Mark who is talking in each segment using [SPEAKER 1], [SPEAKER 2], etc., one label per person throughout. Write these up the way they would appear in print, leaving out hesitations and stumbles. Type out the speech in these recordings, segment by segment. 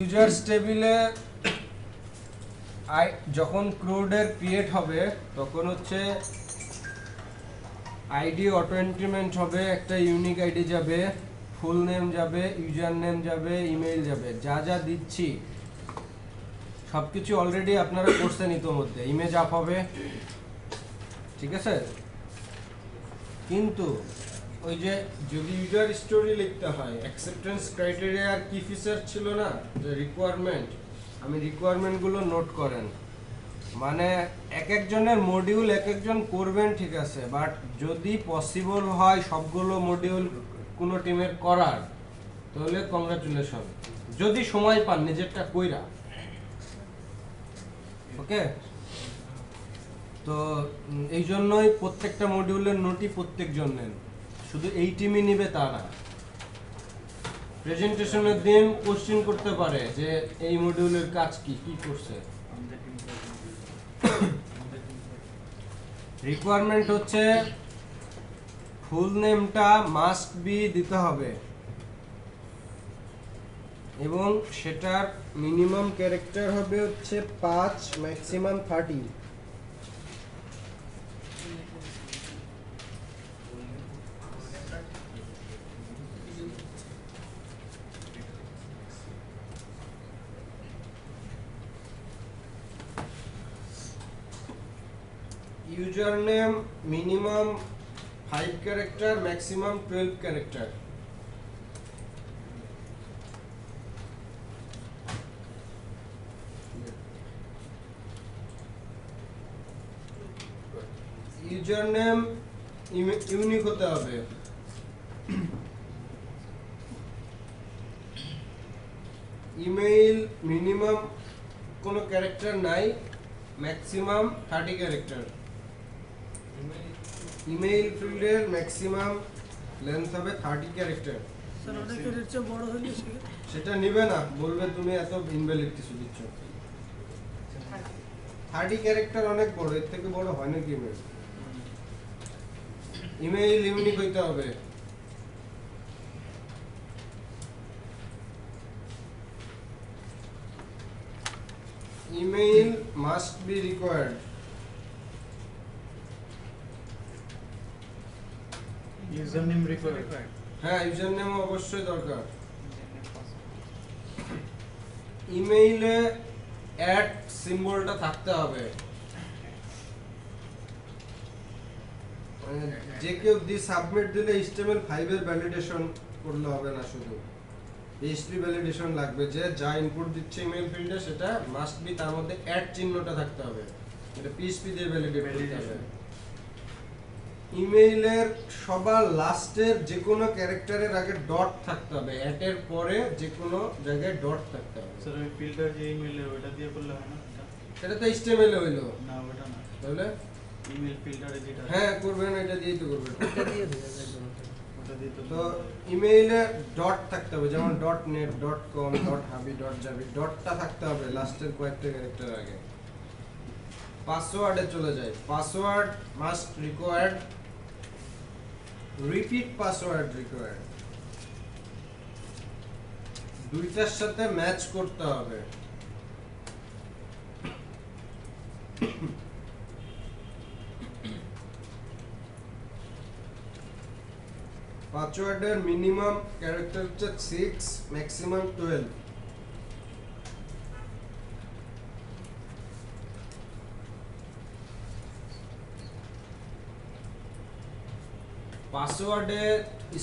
[SPEAKER 1] Users টেবিলে যখন ক্রুডের create হবে তখন হচ্ছে আইডি অটো এন্ট্রিমেন্ট হবে, একটা ইউনিক আইডি যাবে, ফুল নেম যাবে, ইউজার নেম যাবে, ইমেইল যাবে। যা যা দিচ্ছি সবকিছু অলরেডি আপনারা করছেন ইতোমধ্যে। ইমেজ আপ হবে, ঠিক আছে। কিন্তু ওই যে যদি ইউজার স্টোরি লিখতে হয়, অ্যাকসেপ্টেন্স ক্রাইটেরিয়া আর কি ফিচার ছিল না, যে রিকোয়ারমেন্ট, আমি রিকোয়ারমেন্টগুলো নোট করেন। মানে এক একজনের মডিউল এক একজন করবেন, ঠিক আছে, বাট যদি পসিবল হয় সবগুলো মডিউল কোনো টিমের করার, তাহলে কংগ্রাচুলেশন। যদি সময় পান নিজেরটা কইরা, ওকে। তো এই জন্যই প্রত্যেকটা মডিউলের নোটই প্রত্যেকজন নেন, শুধু এই টিমই নিবে তা না। প্রেজেন্টেশনের দিন কোশ্চেন করতে পারে যে এই মডিউলের কাজ কি কি করছে। রিকোয়ারমেন্ট হচ্ছে ফুল নেমটা মাস্ট বি দিতে হবে এবং সেটার মিনিমাম ক্যারেক্টার হবে হচ্ছে 5, maximum 30। User name minimum 5 character, maximum 12 character. User name unique হতে হবে। ইমেইল মিনিমাম কোনো ক্যারেক্টার নাই, ম্যাক্সিমাম 30 ক্যারেক্টার। ইমেইল ফিল্ডের ম্যাক্সিমাম লেন্থ হবে 30 ক্যারেক্টার।
[SPEAKER 2] স্যার অনেকের চেয়ে বড় হলে
[SPEAKER 1] সেটা নিবে না, বলবে তুমি এত ইনভ্যালিড কিছু দিচ্ছ। 30 ক্যারেক্টার অনেক বড়, এর থেকে বড় হয় না কি ইমেইল। ইমেইল ইউনিক হইতে হবে। Email must be required.
[SPEAKER 3] User name required.
[SPEAKER 1] হ্যাঁ, ইউজার নেম অবশ্যই দরকার। ইমেইলে অ্যাড সিম্বলটা থাকতে হবে। যে কেউ সাবমিট দিলে HTML5 এর ভ্যালিডেশন করলে হবে না, শুধু PHP ভ্যালিডেশন লাগবে। যে যা ইনপুট দিচ্ছে ইমেইল ফিল্ডে সেটা মাস্ট বি, তার মধ্যে অ্যাড চিহ্নটা থাকতে হবে, এটা PHP দিয়ে ভ্যালিডেট করতে হবে। ইমেইলের সবার লাস্টের যে কোনো ক্যারেক্টারের আগে ডট থাকতে হবে, অ্যাটের পরে যে কোনো জায়গায় ডট থাকতে হবে।
[SPEAKER 3] স্যার ওই ফিল্টার যে ইমেইলে ওটা দিয়ে করলে হয় না?
[SPEAKER 1] সেটা তো HTML এ হইলো
[SPEAKER 3] না ওটা না,
[SPEAKER 1] তাহলে
[SPEAKER 3] ইমেল ফিল্টারে যেটা
[SPEAKER 1] হ্যাঁ করবেন, এটা দিয়েই তো করবেন।
[SPEAKER 2] এটা দিয়ে দেওয়া যায়
[SPEAKER 3] ওটা দিয়ে
[SPEAKER 1] তো ইমেইলে ডট থাকতে হবে, যেমন .net, .com, .habi, .javi, ডটটা থাকতে হবে লাস্টের কয়েকটা ক্যারেক্টার আগে। পাসওয়ার্ডে চলে যায়। Password must required, repeat password required, দুইটার সাথে ম্যাচ করতে হবে। পাসওয়ার্ডের মিনিমাম ক্যারেক্টার হচ্ছে 6, ম্যাক্সিমাম 12। পাসওয়ার্ডে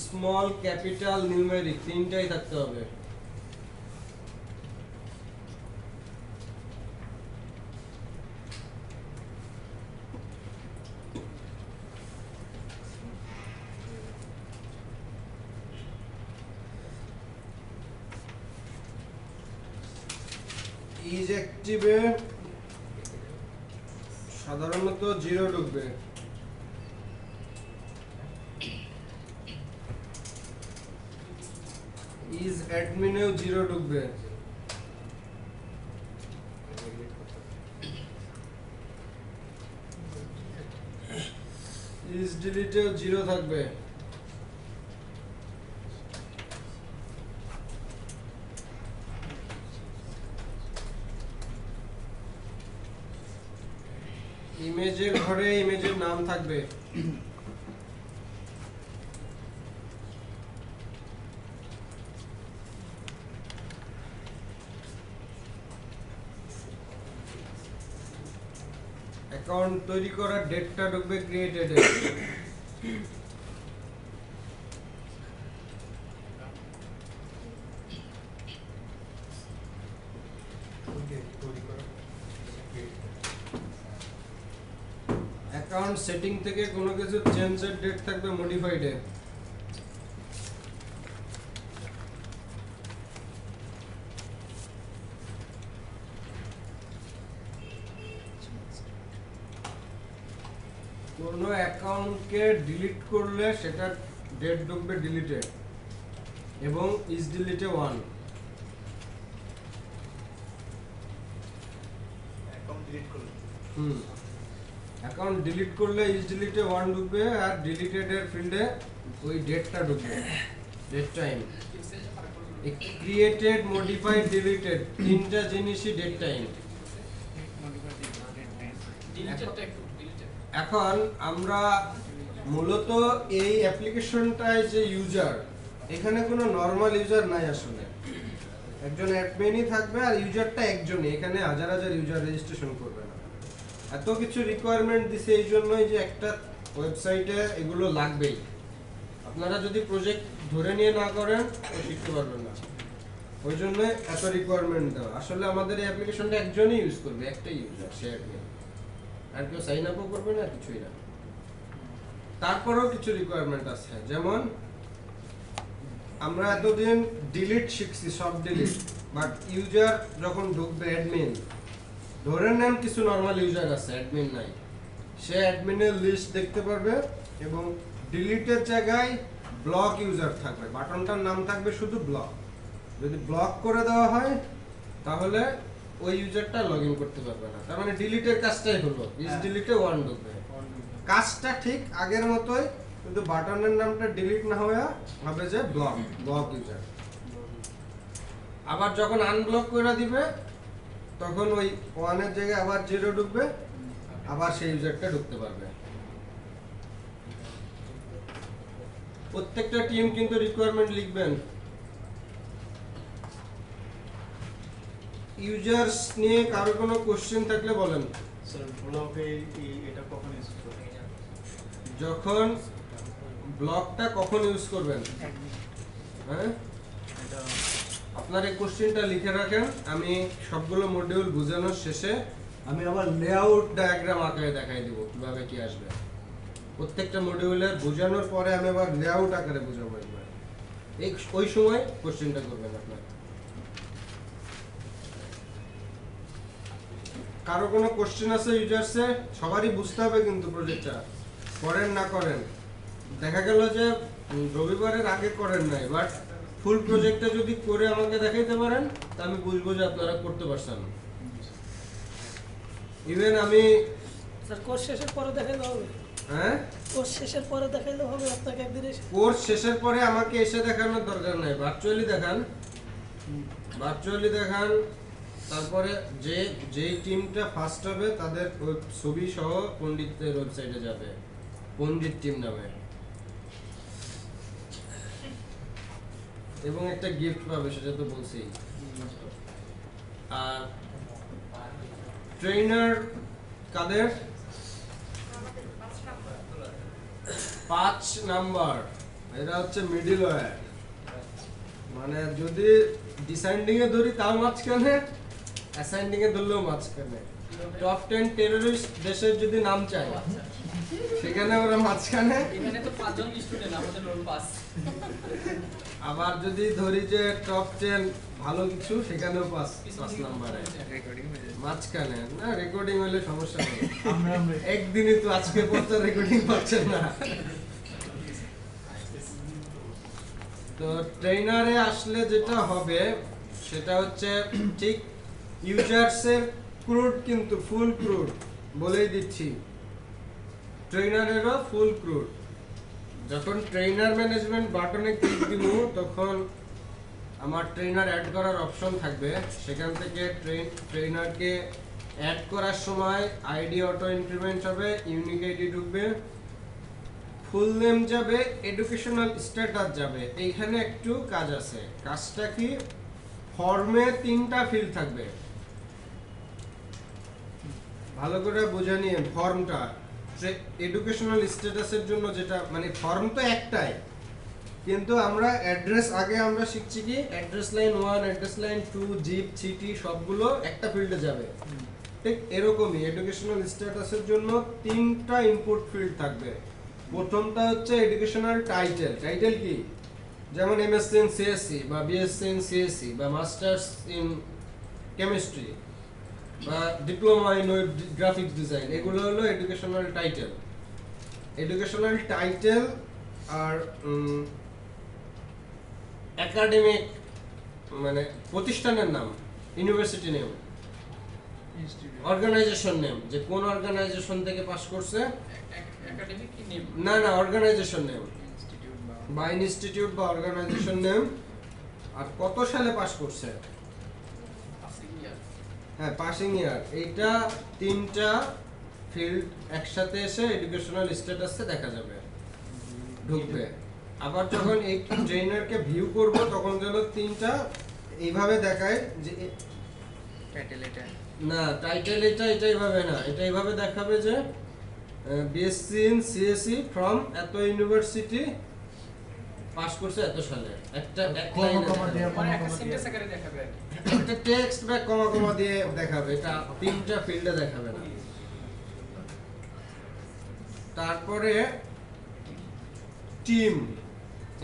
[SPEAKER 1] স্মল, ক্যাপিটাল, নিউমেরিক তিনটাই থাকতে হবে। ইজ অ্যাক্টিভে সাধারণত 0 ঢুকবে। ইজ অ্যাডমিনেও 0 ঢুকবে। ইজ ডিলিটেও 0 থাকবে। ইমেজের ঘরে ইমেজের নাম থাকবে। অ্যাকাউন্ট তৈরি করার ডেটটা ঢুকবে ক্রিয়েটেড এ। অ্যাকাউন্ট সেটিং থেকে কোনো কিছু চেঞ্জের ডেট থাকবে মডিফাইড এ। কোনো অ্যাকাউন্টকে ডিলিট করলে সেটা ডেট ঢুকবে ডিলিটেড এবং ইজ ডিলিটে 1।
[SPEAKER 3] অ্যাকাউন্ট ডিলিট করলে
[SPEAKER 1] অ্যাকাউন্ট ডিলিট করলে ইজ ডিলিটে 1 ঢুকবে আর ডিলিটেড এর ফিল্ডে ওই ডেটটা ঢুকবে, date time. Created, modified, deleted তিনটা জিনিসই ডেট টাইম। এখন আমরা মূলত এই অ্যাপ্লিকেশনটায় যে ইউজার, এখানে কোনো নরমাল ইউজার নাই আসলে, একজন অ্যাডমিনই থাকবে আর ইউজারটা একজনই, এখানে হাজার হাজার ইউজার রেজিস্ট্রেশন করবে না। এত কিছু রিকোয়ারমেন্ট দিছে এই জন্যই যে একটা ওয়েবসাইটে এগুলো লাগবেই। আপনারা যদি প্রজেক্ট ধরে নিয়ে না করেন তো শিখতে পারবেন না, ওই জন্য এত রিকোয়ারমেন্ট দেওয়া। আসলে আমাদের এই অ্যাপ্লিকেশনটা একজনই ইউজ করবে, একটাই ইউজার, সে অ্যাডমিন, আর কেউ সাইন আপও করবে না, কিছুই না। তারপরেও কিছু রিকোয়ারমেন্ট আছে, যেমন আমরা এতদিন ডিলিট শিখছি, সব ডিলিট, বাট ইউজার যখন ঢুকবে অ্যাডমিন, ধরে নেন কিছু নরমাল ইউজার আছে, অ্যাডমিন নাই, সে অ্যাডমিনের লিস্ট দেখতে পারবে এবং ডিলিটের জায়গায় ব্লক ইউজার থাকবে, বাটনটার নাম থাকবে শুধু ব্লক। যদি ব্লক করে দেওয়া হয় তাহলে ওই ইউজারটা লগ ইন করতে পারবে না, তার মানে ডিলিটের কাজটাই হলো, ইজ ডিলিটে 1 ঢুকবে। কাজটা ঠিক আগের মতোই, কিন্তু বাটনের নামটা ডিলিট না হয়ে হবে যে ব্লক ইউজার। আবার যখন আনব্লক করে দিবে তখন ওই 1 এর জায়গায় আবার 0 ঢুকবে, আবার সেই ইউজারটা ঢুকতে পারবে। প্রত্যেকটা টিম কিন্তু রিকোয়ারমেন্ট লিখবেন। ইউজার্স নিয়ে কারো কোনো কোশ্চেন থাকলে বলেন।
[SPEAKER 3] স্যার ব্লকে এটা কখন ইউজ করবেন?
[SPEAKER 1] যখন ব্লকটা কখন ইউজ করবেন, হ্যাঁ
[SPEAKER 3] এটা
[SPEAKER 1] আপনার এই কোশ্চেনটা লিখে রাখেন, আমি সবগুলো মডিউল বোঝানোর শেষে আমি আবার লেআউট ডায়াগ্রাম আকারে দেখাই দিব কিভাবে কি আসবে। প্রত্যেকটা মডিউলের বোঝানোর পরে আমি আবার লেআউট আকারে বোঝাবো একবার, ওই সময় কোশ্চেনটা করবেন আপনার। কারো কোনো কোশ্চেন আছে ইউজার্সে? সবারই বুঝতে হবে কিন্তু প্রজেক্টটা, করেন না করেন, দেখা গেল যে রবিবারের আগে করেন নাই, বাট ফুল প্রজেক্টটা যদি করে আমাকে দেখাইতে পারেন তা আমি বুঝবো যে আপনারা করতে পারছেন। ইভেন আমি
[SPEAKER 2] স্যার কোর্স শেষের পরে দেখাইলে হবে?
[SPEAKER 1] হ্যাঁ,
[SPEAKER 2] কোর্স শেষের পরে দেখাইলে হবে আপনাকে একদিন এসে?
[SPEAKER 1] কোর্স শেষের পরে আমাকে এসে দেখানোর দরকার নাই, ভার্চুয়ালি দেখান। তারপরে যে টিমটা ফার্স্ট হবে তাদের ছবি সহ পণ্ডিতের ওয়েবসাইটে যাবে, পণ্ডিত টিম নামে, এবং একটা গিফট পাবে, সেটা তো বলছি। আর ট্রেনার কাদের? 5 নাম্বার, এরা হচ্ছে মিডল ওয়্যার, মানে যদি ডিসেন্ডিং এ ধরি তাও মাঝখানে, অ্যাসেন্ডিং এ ধরলেও মাঝখানে। টপ 10 টেররিস্ট দেশের যদি নাম চাই সেখানে ওরা মাঝখানে,
[SPEAKER 4] এখানে তো 5 জন স্টুডেন্ট, আমাদের রোল পাস।
[SPEAKER 1] আবার যদি ধরি যে টপ 10 ভালো কিছু, সেখানেও 5 নম্বরে মাঝখানে। না রেকর্ডিং হলে সমস্যা নেই,
[SPEAKER 3] আমরা
[SPEAKER 1] একদিনই তো, আজকে পর তো রেকর্ডিং পাচ্ছেন না। তো ট্রেনারে আসলে যেটা হবে সেটা হচ্ছে ঠিক ইউজার্সের ক্রুড, কিন্তু ফুল ক্রুড বলেই দিচ্ছি, ট্রেনারেরও ফুল ক্রুড। যখন ট্রেনার ম্যানেজমেন্ট বাটনে ক্লিক দিব তখন আমার ট্রেনার অ্যাড করার অপশন থাকবে, সেখান থেকে ট্রেনারকে অ্যাড করার সময় আইডি অটো ইনক্রিমেন্ট হবে, ইউনিক আইডি ঢুকবে, ফুল নেম যাবে, এডুকেশনাল স্ট্যাটাস যাবে। এইখানে একটু কাজ আছে। কাজটা কি, ফর্মে 3টা ফিল্ড থাকবে, ভালো করে বুঝে নিন। ফর্মটা এডুকেশনাল স্ট্যাটাসের জন্য যেটা, মানে ফর্ম তো একটাই, কিন্তু আমরা অ্যাড্রেস আগে আমরা শিখছি কি address line 1, address line 2, zip, city সবগুলো একটা ফিল্ডে যাবে। ঠিক এরকমই এডুকেশনাল স্ট্যাটাসের জন্য 3টা ইনপুট ফিল্ড থাকবে। প্রথমটা হচ্ছে এডুকেশনাল টাইটেল। টাইটেল কি, যেমন এমএসসি ইন সিএসসি বা বিএসসি ইন সিএসসি বা মাস্টার্স ইন কেমিস্ট্রি বা diploma in web graphics design, এগুলো হলো এডুকেশনাল টাইটেল। এডুকেশনাল টাইটেল আর একাডেমিক মানে প্রতিষ্ঠানের নাম, ইউনিভার্সিটি নেম, অর্গানাইজেশন নেম, যে কোন অর্গানাইজেশন থেকে পাস করছে,
[SPEAKER 4] একাডেমিক কি নেম,
[SPEAKER 1] না অর্গানাইজেশন নেম
[SPEAKER 4] ইনস্টিটিউট
[SPEAKER 1] বা ইনস্টিটিউট বা অর্গানাইজেশন নেম, আর কত সালে পাস করছে,
[SPEAKER 4] পাসিং ইয়ার।
[SPEAKER 1] হ্যাঁ পাসিং ইয়ার। এইটা 3টা ফিল্ড একসাথে এসে এডুকেশনাল স্ট্যাটাসে দেখা যাবে, ঢুকবে। আবার যখন এই ট্রেনারকে ভিউ করব তখন যেন 3টা এইভাবে দেখায় যে
[SPEAKER 4] টাইটেল এটা
[SPEAKER 1] না টাইটেল এটা এইভাবে না, এটা এইভাবে দেখাবে যে বিএসসি ইন সিএসসি ফ্রম এত ইউনিভার্সিটি, পাস করছে এত সালে, একটা এক লাইনে
[SPEAKER 4] মানে একটা সেন্টেন্স আকারে দেখাবে আর কি।
[SPEAKER 1] একটা টেক্সট বা কমা কমা দিয়ে দেখাবে, এটা 3টা ফিল্ডে দেখাবে না। তারপরে টিম,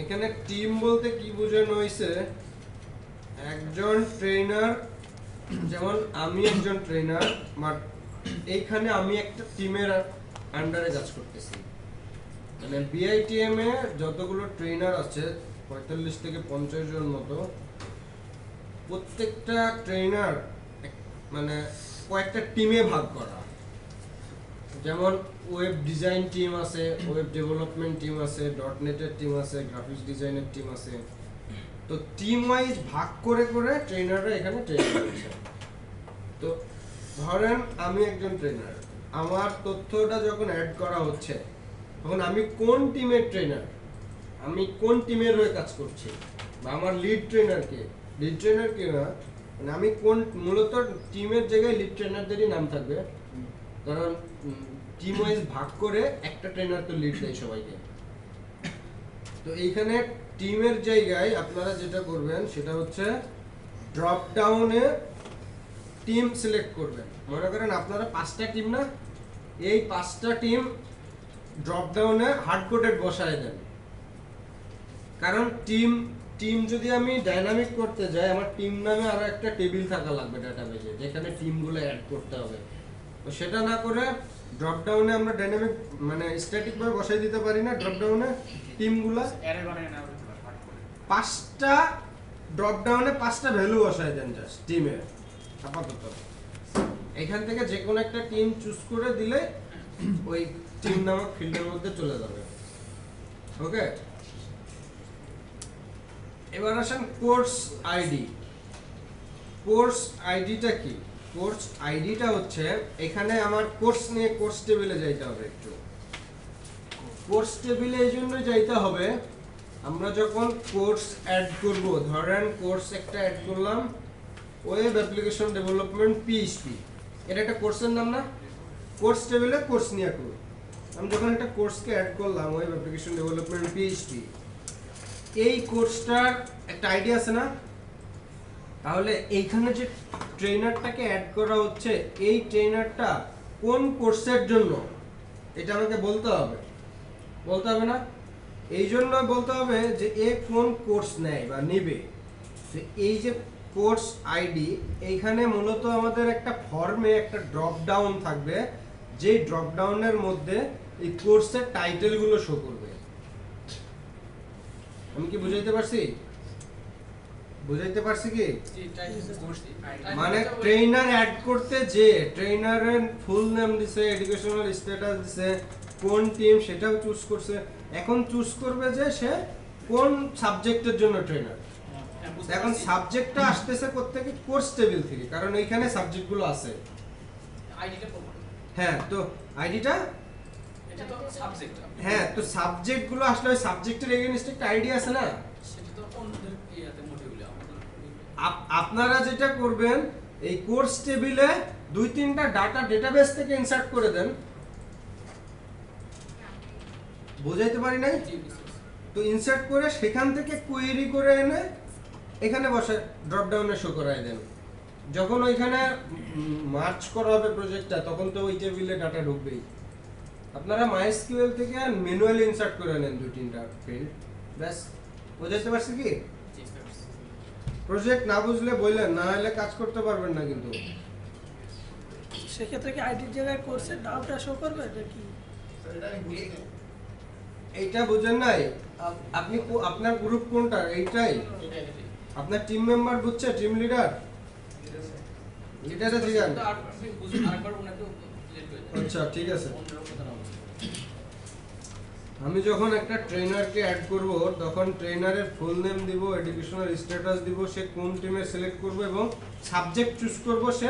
[SPEAKER 1] এখানে টিম বলতে কি বোঝানো হয়েছে, একজন ট্রেনার, যেমন আমি একজন ট্রেনার, বাট এইখানে আমি একটা টিমের আন্ডারে কাজ করতেছি। মানে বিআইটিএম এ যতগুলো ট্রেনার আছে 45 থেকে 50 জন মতো, প্রত্যেকটা ট্রেনার মানে কয়েকটা টিমে ভাগ করা। যেমন ওয়েব ডিজাইন টিম আছে, ওয়েব ডেভেলপমেন্ট টিম আছে, ডটনেটের টিম আছে, গ্রাফিক্স ডিজাইনের টিম আছে। তো টিম ওয়াইজ ভাগ করে করে ট্রেনাররা এখানে ট্রেন করছে। তো ধরেন আমি একজন ট্রেনার, আমার তথ্যটা যখন অ্যাড করা হচ্ছে তখন আমি কোন টিমের ট্রেনার, আমি কোন টিমের হয়ে কাজ করছি, বা আমার লিড ট্রেনার কে, লিড ট্রেনার কে না, মানে আমি কোন, মূলত টিমের জায়গায় লিড ট্রেনারদেরই নাম থাকবে, কারণ টিম ওয়াইজ ভাগ করে একটা ট্রেনার তো লিড দেয় সবাইকে। তো এইখানে টিমের জায়গায় আপনারা যেটা করবেন সেটা হচ্ছে ড্রপ ডাউনে টিম সিলেক্ট করবেন। মনে করেন আপনারা 5টা টিম না, এই 5টা টিম ড্রপ ডাউনে হার্ড কোডেড বসায় দেন। কারণ টিম যদি আমি ডাইনামিক করতে যাই, আমার টিম নামে আরো একটা টেবিল থাকা লাগবে ডাটাবেজে, যেখানে টিমগুলো অ্যাড করতে হবে। তো সেটা না করে ড্রপ ডাউনে আমরা ডাইনামিক মানে স্ট্যাটিক ভাবে বসাই দিতে পারি না, ড্রপ ডাউনে টিমগুলো
[SPEAKER 4] অ্যারে বানায় না হার্ড করে
[SPEAKER 1] 5টা ড্রপ ডাউনে 5টা ভ্যালু বসায় দেন জাস্ট টিমে আপাতত। এখান থেকে যে কোনো একটা টিম চুজ করে দিলে ওই টিম নামক ফিল্ডের মধ্যে চলে যাবে। ওকে, এবার আসেন কোর্স আইডি। কোর্স আইডিটা কি? কোর্স আইডিটা হচ্ছে, এখানে আমার কোর্স নিয়ে কোর্স টেবিলে যাইতে হবে একটু। কোর্স টেবিলে এই জন্য যাইতে হবে, আমরা যখন কোর্স অ্যাড করব, ধরেন কোর্স একটা অ্যাড করলাম ওয়েব অ্যাপ্লিকেশন ডেভেলপমেন্ট পিএইচপি, এটা একটা কোর্সের নাম না? কোর্স টেবিলে কোর্স নিয়ে করব। আমি যখন একটা কোর্সকে অ্যাড করলাম ওয়েব অ্যাপ্লিকেশন ডেভেলপমেন্ট পিএইচপি, এই কোর্সটার একটা আইডিয়া আছে না? তাহলে এইখানে যে ট্রেনারটাকে অ্যাড করা হচ্ছে, এই ট্রেনারটা কোন কোর্সের জন্য এটা আমাকে বলতে হবে, বলতে হবে না? এই জন্য বলতে হবে যে এ কোন কোর্স নেয় বা নেবে। তো এই যে কোর্স আইডি, এইখানে মূলত আমাদের একটা ফর্মে একটা ড্রপ ডাউন থাকবে, যে ড্রপ ডাউনের মধ্যে এই কোর্সের টাইটেলগুলো শো করবে। আমি কি বুঝাইতে পারছি? বুঝাইতে পারছি কি? মানে ট্রেনার অ্যাড করতে যে ট্রেনারের ফুল নেম দিছে, এডুকেশনাল স্ট্যাটাস দিছে, কোন টিম সেটাও চুজ করছে। এখন চুজ করবে যে সে কোন সাবজেক্টের জন্য ট্রেনার। এখন সাবজেক্টটা আসতেছে কোত্থেকে? কোর্স টেবিল থেকে, কারণ এইখানে সাবজেক্টগুলো আছে।
[SPEAKER 4] আইডিটা প্রমাণ।
[SPEAKER 1] হ্যাঁ, তো আইডিটা,
[SPEAKER 4] এটা তো সাবজেক্ট।
[SPEAKER 1] হ্যাঁ, তো সাবজেক্ট গুলো আসলে ওই সাবজেক্টের এগেইনস্ট একটা আইডি আছে না।
[SPEAKER 4] সেটা তো অন্যদের ইয়াতে মডিউলে আমাদের
[SPEAKER 1] আপনারা যেটা করবেন, এই কোর্স টেবিলে 2-3টা ডেটাবেস থেকে ইনসার্ট করে দেন। বোঝাইতে পারি নাই? তো ইনসার্ট করে সেখান থেকে কোয়েরি করে এনে এখানে বসে ড্রপ ডাউনে শো করায় দেন। যখন ওইখানে মার্চ করা হবে প্রজেক্টটা, তখন তো ওই টেবিলে ডাটা ঢুকবেই। আপনারা MySQL থেকে ম্যানুয়ালি ইনসার্ট করে নেন 2-3টা ফিল্ড, ব্যাস। বোঝাইতে পারছি কি? প্রজেক্ট না বুঝলে বললেন, না হলে কাজ করতে পারবেন না কিন্তু।
[SPEAKER 2] সেক্ষেত্রে কি আইডির জায়গায় কোর্সের নামটা শো করবে নাকি?
[SPEAKER 1] এইটা বুঝেন নাই? আপনি আপনার গ্রুপ কোনটা? এইটাই আপনার টিম মেম্বার বুঝছে? টিম লিডার লিডারে জিগান।
[SPEAKER 4] আরেকবার ওনাকে ক্লিয়ার করে দেন।
[SPEAKER 1] আচ্ছা, ঠিক আছে।
[SPEAKER 4] অন্যের কথা না বলছি।
[SPEAKER 1] আমি যখন একটা ট্রেনারকে অ্যাড করব, তখন ট্রেনারের ফুল নেম দিব, এডুকেশনাল স্ট্যাটাস দিব, সে কোন টিমে সিলেক্ট করব এবং সাবজেক্ট চুজ করব সে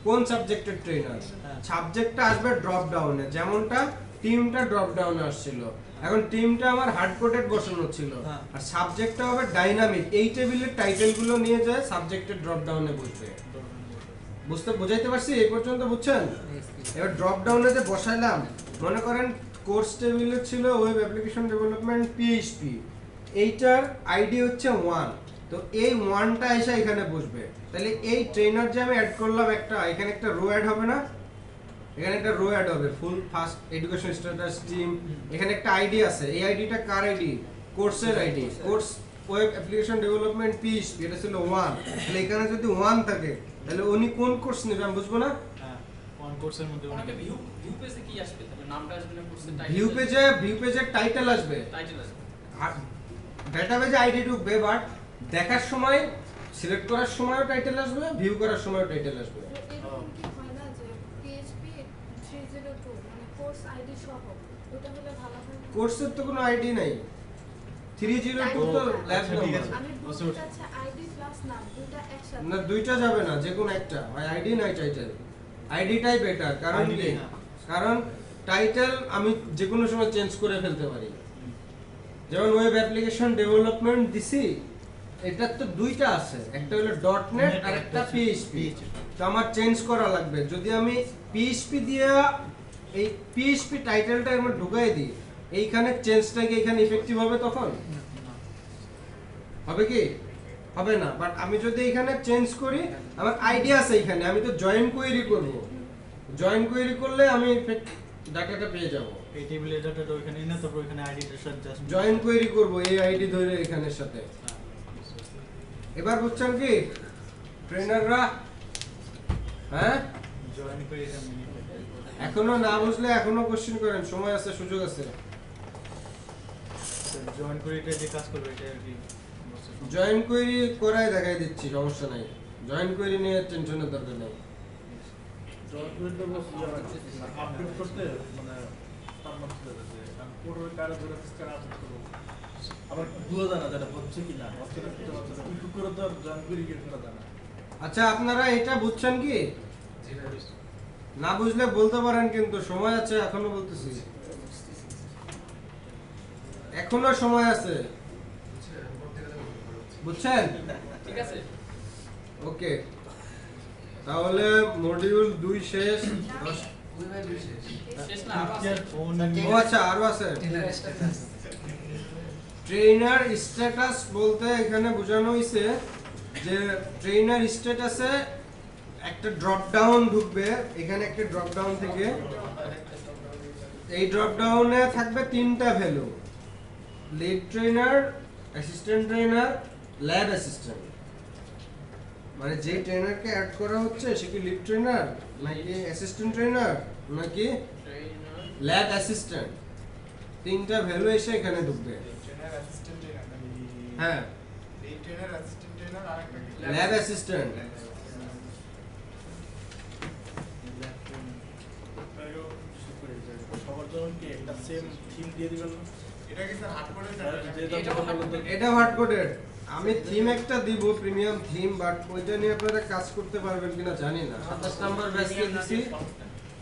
[SPEAKER 1] কোন সাবজেক্টের ট্রেনার। সাবজেক্টটা আসবে ড্রপ ডাউনে, যেমনটা টিমটা ড্রপ ডাউনে আসছিল। এখন টিমটা আমার হার্ড কোডেড বসানো ছিল, আর সাবজেক্টটা হবে ডাইনামিক। এই টেবিলের টাইটেলগুলো নিয়ে যায় সাবজেক্টের ড্রপ ডাউনে বসবে। বোঝাইতে পারছি? এই পর্যন্ত বুঝছেন? এবার ড্রপ ডাউনে যে বসাইলাম, মনে করেন কোর্স টেবিলে ছিল ওয়েব অ্যাপ্লিকেশন ডেভেলপমেন্ট PHP, এইটার আইডি হচ্ছে 1। তো এই 1টা এসে এখানে বসবে। তাহলে এই ট্রেনার যে আমি অ্যাড করলাম, এখানে একটা রো অ্যাড হবে না? এখানে একটা রো অ্যাড হবে, ফুল ফার্স্ট এডুকেশন স্ট্যাটাস টিম। এখানে একটা আইডি আছে, এই আইডিটা কার আইডি? কোর্সের ID. Course web application development PHP, এটা ছিল 1। তাহলে এখানে যদি 1 থাকে, তাহলে উনি কোন কোর্স নেবে আমি বুঝবো না?
[SPEAKER 3] হ্যাঁ, কোন কোর্সের মধ্যে
[SPEAKER 4] ওনাকে ভিউ পেজে কি আসবে? তাহলে নামটা আসবে না, কোর্সের টাইটেল।
[SPEAKER 1] ভিউ পেজের টাইটেল আসবে,
[SPEAKER 4] টাইটেল আসবে।
[SPEAKER 1] আর ডেটাবেজে আইডি ঢুকবে, বাট দেখার সময়, সিলেক্ট করার সময়ও টাইটেল আসবে, ভিউ করার সময়ও টাইটেল আসবে।
[SPEAKER 5] এরকম কি হয় না যে PHP 302 মানে কোর্স আইডি সহ ওটা হলে ভালো হয় না?
[SPEAKER 1] কোর্সের তো কোনো আইডি নাই। 302 তো ল্যাব
[SPEAKER 3] আচ্ছা, ঠিক আছে।
[SPEAKER 1] নাম্বার।
[SPEAKER 5] আমি
[SPEAKER 3] বুঝতে
[SPEAKER 5] বলতে
[SPEAKER 3] পারছি।
[SPEAKER 5] চাচ্ছি আইডি প্লাস নাম দুইটা একসাথে।
[SPEAKER 1] না, দুইটা যাবে না, যে কোনো একটা, হয় আইডি নাই টাইটেল। আইডিটাই বেটার, কারণ
[SPEAKER 3] ID
[SPEAKER 1] কি?
[SPEAKER 3] টাই, হ্যাঁ।
[SPEAKER 1] কারণ টাইটেল আমি যে কোনো সময় চেঞ্জ করে ফেলতে পারি। যেমন ওয়েব অ্যাপ্লিকেশন ডেভেলপমেন্ট দিছি, এটার তো দুইটা আছে, একটা হলো .NET আর একটা PHP। তো আমার চেঞ্জ করা লাগবে। যদি আমি PHP দিয়ে এই PHP টাইটেলটা আমরা ঢুকাই দিই, এইখানে চেঞ্জটা কি এখানে ইফেক্টিভ হবে? তখন হবে কি? হবে না। বাট আমি যদি এখানে চেঞ্জ করি, আমার আইডিয়া আছে এখানে, আমি তো জয়েন কোয়েরি করব। জয়েন কোয়েরি করলে আমি ডাটাটা পেয়ে যাব।
[SPEAKER 3] এই টেবিলের ডাটাটা ওইখানে এনে তারপর ওইখানে আইডিটার সাথে জাস্ট
[SPEAKER 1] জয়েন কোয়েরি করব এই আইডি ধরে এখানের সাথে। এবার বুঝছেন কি ট্রেনাররা? হ্যাঁ,
[SPEAKER 3] জয়েন করে এটা মিনিট
[SPEAKER 1] এখনো না বুঝলে এখনো কোশ্চেন করেন, সময় আছে, সুযোগ আছে।
[SPEAKER 3] জয়েন করে এটা যে কাজ করবে এটা আর কি
[SPEAKER 1] জয়েন কোয়েরি করাই দেখাই দিচ্ছি, সমস্যা নাই। জয়েন কোয়েরি নিয়ে টেনশনের দরকার নেই।
[SPEAKER 3] আপডেট করতে মানে তার মধ্যে যে আমি পুরো কারে ধরে স্ক্যান আপডেট করব আবার বুঝা যায় না যেটা হচ্ছে কি না হচ্ছে না কিছু হচ্ছে না একটু করে তো জয়েন করে গিয়ে করা যায় না।
[SPEAKER 1] আচ্ছা, আপনারা এটা বুঝছেন কি? না বুঝলে বলতে পারেন, কিন্তু সময় আছে, এখনো বলতেছি, এখনো সময় আছে। বুঝছেন?
[SPEAKER 4] ঠিক আছে।
[SPEAKER 1] ওকে, তাহলে মডিউল 2 শেষ।
[SPEAKER 4] শেষ না, আরো আছে।
[SPEAKER 3] টিচার ফোন
[SPEAKER 1] ও আচ্ছা, আরো আছে। ট্রেনার স্ট্যাটাস বলতে এখানে বোঝানো হয়েছে যে ট্রেনার স্ট্যাটাসে একটা ড্রপ ডাউন ঢুকবে। এখানে একটা ড্রপ ডাউন থেকে এই ড্রপ ডাউনে থাকবে 3টা value: lead trainer, assistant trainer, lab assistant. মানে যে ট্রেনারকে অ্যাড করা হচ্ছে সে কি লিড ট্রেনার নাকি অ্যাসিস্ট্যান্ট ট্রেনার নাকি ল্যাব অ্যাসিস্ট্যান্ট, 3টা ভ্যালু এসে এখানে ঢুকবে।
[SPEAKER 6] ট্রেনার অ্যাসিস্ট্যান্ট ট্রেনার
[SPEAKER 1] হ্যাঁ,
[SPEAKER 6] এই ট্রেনার অ্যাসিস্ট্যান্ট ট্রেনার আরেকটা কি?
[SPEAKER 1] Lab assistant.
[SPEAKER 3] সবার জন্য কি একটা সেম থিম দিয়ে দিবেন না?
[SPEAKER 6] এটা কি স্যার হার্ড কোডের
[SPEAKER 1] এটা হার্ড কোডেড। আমি থিম একটা দিব, প্রিমিয়াম থিম, বাট ওইটা নিয়ে আপনারা কাজ করতে পারবেন কিনা জানি না। 27 নাম্বার ব্যাচকে দিছি,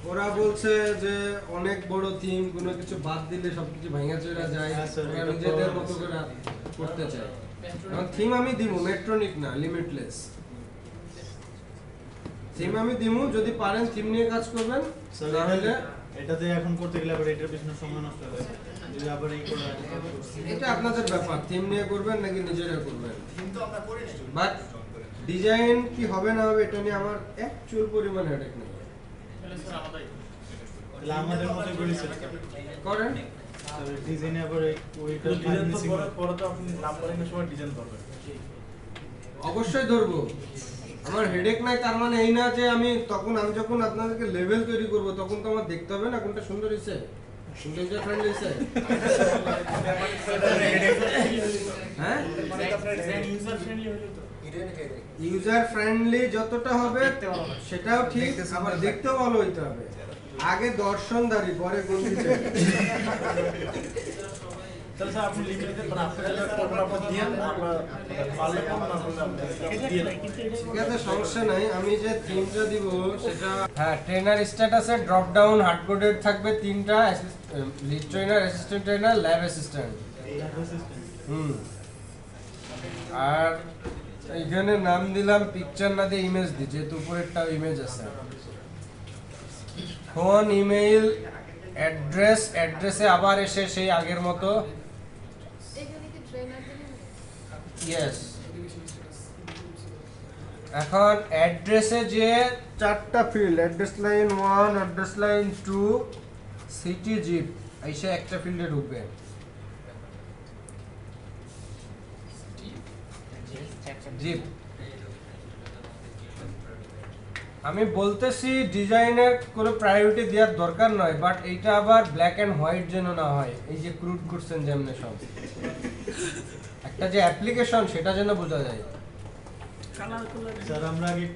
[SPEAKER 1] ওরা বলছে যে অনেক বড় থিম, কোনো কিছু বাদ দিলে সবকিছু ভাঙা চড়া যায়, ওরা নিজেদের মতো করে করতে চায়। এখন থিম আমি দিব, মেট্রনিক না, লিমিটলেস থিম আমি দিব। যদি পারেন থিম নিয়ে কাজ করবেন, তাহলে
[SPEAKER 3] এটাতে এখন করতে গেলে আবার এটার পিছনে সময় নষ্ট হবে, যদি আবার এই করে
[SPEAKER 1] এটা আপনাদের ব্যাপার, থিম নিয়ে করবেন নাকি নিজেরা করবেন।
[SPEAKER 6] কিন্তু আমরা করি না
[SPEAKER 1] বাট ডিজাইন কি হবে না হবে এটা নিয়ে আমার অ্যাকচুয়াল পরিমাণ হেডেক নেই।
[SPEAKER 3] তাহলে আমাদের মতো করে
[SPEAKER 1] করেন
[SPEAKER 3] ডিজাইনে আবার ওইটা ডিজাইন তো পরে তো আপনি নাম্বারিংয়ের সময় ডিজাইন করবেন।
[SPEAKER 1] অবশ্যই ধরবো, আমার হেডেক নাই তার মানে এই না যে আমি যখন আপনাদেরকে লেভেল তৈরি করব তখন তো আমার দেখতে হবে না কোনটা সুন্দর হয়েছে, কোনটা ইউজার ফ্রেন্ডলি হয়েছে। হ্যাঁ, ইউজার ফ্রেন্ডলি যতটা হবে সেটাও ঠিক, আবার দেখতেও ভালো হইতে হবে। আগে দর্শনদারি, পরে গন্ডি চাই।
[SPEAKER 3] তাহলে স্যার আপনি লিখে দিতে পারেন, আপনাদের কোডটা দিয়ে আমরা পারলে কম না করলে আপনি দিয়ে দেন।
[SPEAKER 1] ঠিক আছে, সমস্যা নাই। আমি যে থিমটা দিব সেটা, হ্যাঁ, ট্রেনার স্ট্যাটাসে ড্রপ ডাউন হার্ড কোডেড থাকবে 3টা, lead trainer, assistant trainer, lab assistant. আর এখানে নাম দিলাম পিকচার না দিয়ে ইমেজ দি, যেহেতু উপরেরটাও ইমেজ আছে। ফোন, ইমেইল, অ্যাড্রেসে আবার এসে সেই আগের মতো।
[SPEAKER 5] এখানে কি ট্রেনার দিলেন?
[SPEAKER 1] ইয়েস। এখন অ্যাড্রেসে যে 4টা field, address line 1, address line 2, city, zip, এসে একটা ফিল্ডে ঢুকবে। জিপ। আমি বলতেছি ডিজাইনের কোনো প্রায়োরিটি দেওয়ার দরকার নয়, বাট এইটা আবার ব্ল্যাক অ্যান্ড হোয়াইট যেন না হয়। এই যে ক্রুড করছেন যেমন সব, একটা যে অ্যাপ্লিকেশন সেটা যেন বোঝা যায়।
[SPEAKER 2] কালার কুলার
[SPEAKER 3] স্যার আমরা আগে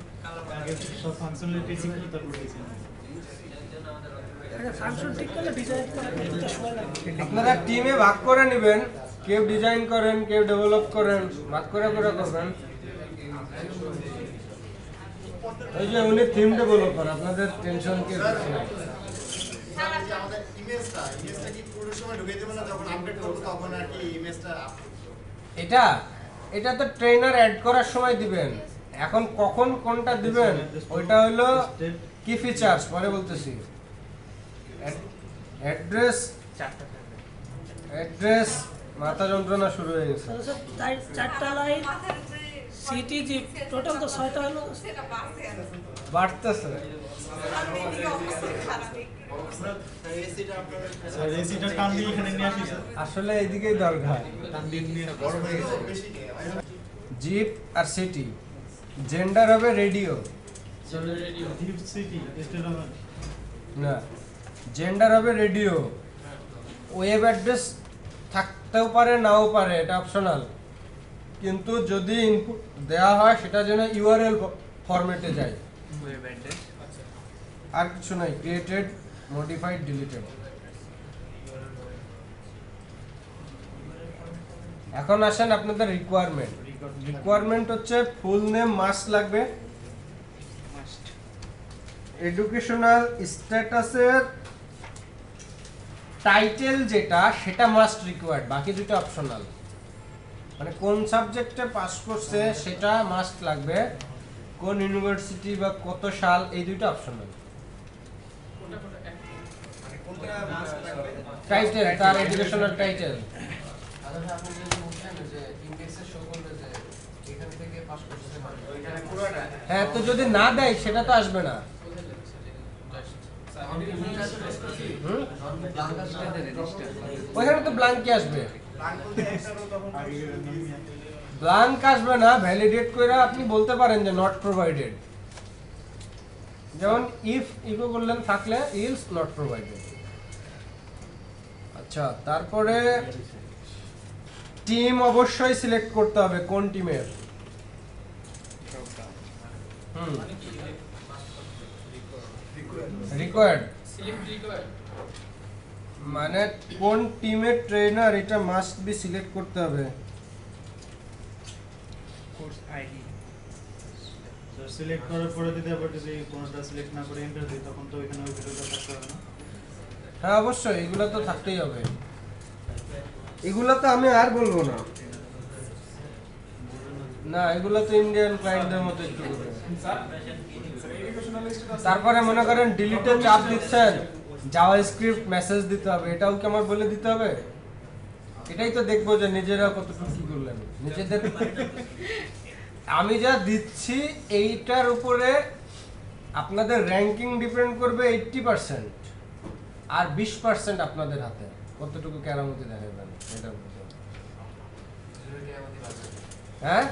[SPEAKER 3] সব ফাংশনালিটি ঠিক করে তারপর ডিজাইন।
[SPEAKER 2] আচ্ছা, ফাংশন ঠিক করলে ডিজাইন করা একটু সময় লাগবে।
[SPEAKER 1] আপনারা টিমে ভাগ করে নেবেন, কেউ ডিজাইন করেন, কেউ ডেভেলপ করেন, ভাগ করে করবেন। এই যে উনি থিম ডেভেলপ করেন, আপনাদের টেনশন কি
[SPEAKER 6] স্যার আমাদের ইমেজটা কি পুরো সময় ঢুকে দেব না, যখন আপডেট করব তখন আর কি ইমেজটা
[SPEAKER 1] এটা তো ট্রেনার অ্যাড করার সময় দিবেন। এখন কখন কোনটা দিবেন ওইটা হলো কি ফিচারস পরে বলতেছি। অ্যাড্রেস মাথা যন্ত্রণা শুরু হয়ে গেছে।
[SPEAKER 2] তাহলে স্যার 4টা লাইন, সিটি, জিপ, টোটাল তো 6টা হলো।
[SPEAKER 1] বাড়তেছে।
[SPEAKER 3] স্যার এসিটা টান দিয়ে এখানে নিয়ে আসি স্যার,
[SPEAKER 1] আসলে এইদিকেই দরকার।
[SPEAKER 3] টান দিয়ে নিয়ে বড় হয়ে গেছে।
[SPEAKER 1] জিপ আর সিটি। জেন্ডার হবে রেডিও,
[SPEAKER 3] জিপ সিটি স্টেট হবে
[SPEAKER 1] না, জেন্ডার হবে রেডিও। ওয়েব অ্যাড্রেস থাকতেও পারে নাও পারে, এটা অপশনাল, কিন্তু যদি ইনপুট দেওয়া হয় সেটা যেন ইউআরএল ফরম্যাটে যায়। আর কিছু নাই, ক্রিয়েটেড, মডিফাইড, ডিলিটেড। এখন আসেন আপনাদের রিকোয়ারমেন্ট হচ্ছে ফুল নেম মাস্ট লাগবে, এডুকেশনাল স্ট্যাটাসের টাইটেল যেটা সেটা মাস্ট রিকোয়ার্ড, বাকি দুটো অপশনাল। মানে কোন সাবজেক্টে পাস করছে সেটা মাস্ট লাগবে, কোন ইউনিভার্সিটি বা কত সাল, এই দুটো অপশনাল। টাইটেল, তার এডুকেশনাল টাইটেল। হ্যাঁ, তো যদি না দেয় সেটা তো আসবে না। ওইখানে তো ব্ল্যাঙ্কই আসবে, ব্ল্যাঙ্ক আসবে না। ভ্যালিডেট করে আপনি বলতে পারেন যে নট প্রোভাইডেড, যেমন ইফ বললেন থাকলে ইলস নট প্রোভাইডেড। আচ্ছা, তারপরে টিম অবশ্যই সিলেক্ট করতে হবে কোন টিমের। রিকোয়ার্ড মানে কোন টিমের ট্রেনার, এটা মাস্ট বি সিলেক্ট করতে হবে।
[SPEAKER 7] সিলেক্ট করার পরে যদি আবার যদি কোনটা সিলেক্ট না করে এন্টার দিই তখন তো এখানে ওই ভিডিওটা থাকতে হবে না?
[SPEAKER 1] হ্যাঁ অবশ্যই, এগুলো তো থাকতেই হবে। এগুলো তো আমি আর বলবো না, না এগুলো তো ইন্ডিয়ান ক্লায়েন্টদের মতো একটু করে। তারপরে মনে করেন ডিলিটে চাপ দিচ্ছেন, জাভাস্ক্রিপ্ট মেসেজ দিতে হবে, এটাও কি আমার বলে দিতে হবে? এটাই তো দেখবো যে নিজেরা কতটুকু কি করলেন নিজেদের। আমি যা দিচ্ছি এইটার উপরে আপনাদের র্যাঙ্কিং ডিপেন্ড করবে 80%, আর 20% আপনাদের হাতে কতটুকু কেরামতি দেখাবেন এটার মধ্যে। হ্যাঁ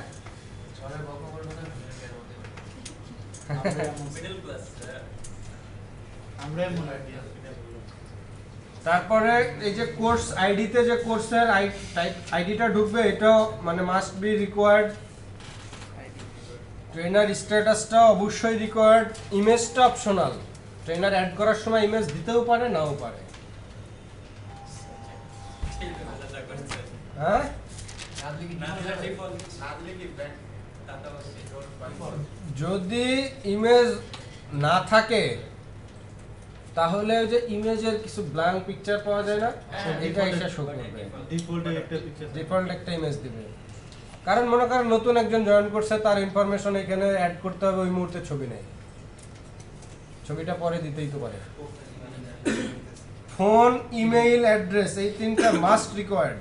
[SPEAKER 7] আমরা মনে হয়
[SPEAKER 1] তারপরে এই যে কোর্স আইডিতে যে কোর্সের আইডিটা ঢুকবে, এটাও মানে মাস্ট বি রিকোয়ার্ড। ট্রেনার স্ট্যাটাসটা অবশ্যই রিকোয়ার্ড। ইমেজটা অপশনাল, ট্রেনার অ্যাড করার সময় ইমেজ দিতেও পারে নাও পারে। হ্যাঁ যদি ইমেজ না থাকে তাহলে ওই যে ইমেজের কিছু ব্ল্যাঙ্ক পিকচার পাওয়া যায় না, এটা এসে শো করবে।
[SPEAKER 7] ডিফল্টে একটা পিকচার
[SPEAKER 1] ডিফল্ট একটা ইমেজ দিবে, কারণ মনে করেন নতুন একজন জয়েন করছে, তার ইনফরমেশন এখানে অ্যাড করতে হবে, ওই মুহূর্তে ছবি নেই, ছবিটা পরে দিতেই তো পারে। ফোন, ইমেইল, অ্যাড্রেস, এই তিনটা মাস্ট রিকোয়ার্ড।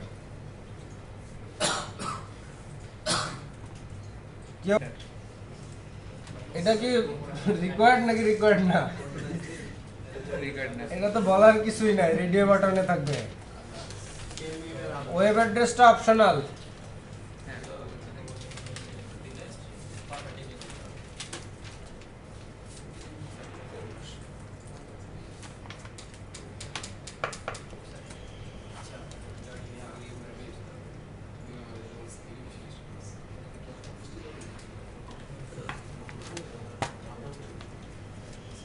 [SPEAKER 1] এটা কি রিকোয়ার্ড নাকি রিকোয়ার্ড না? এটা তো বলার কিছুই নাই, রেডিও বাটনে থাকবে। ওয়েব অ্যাড্রেসটা অপশনাল।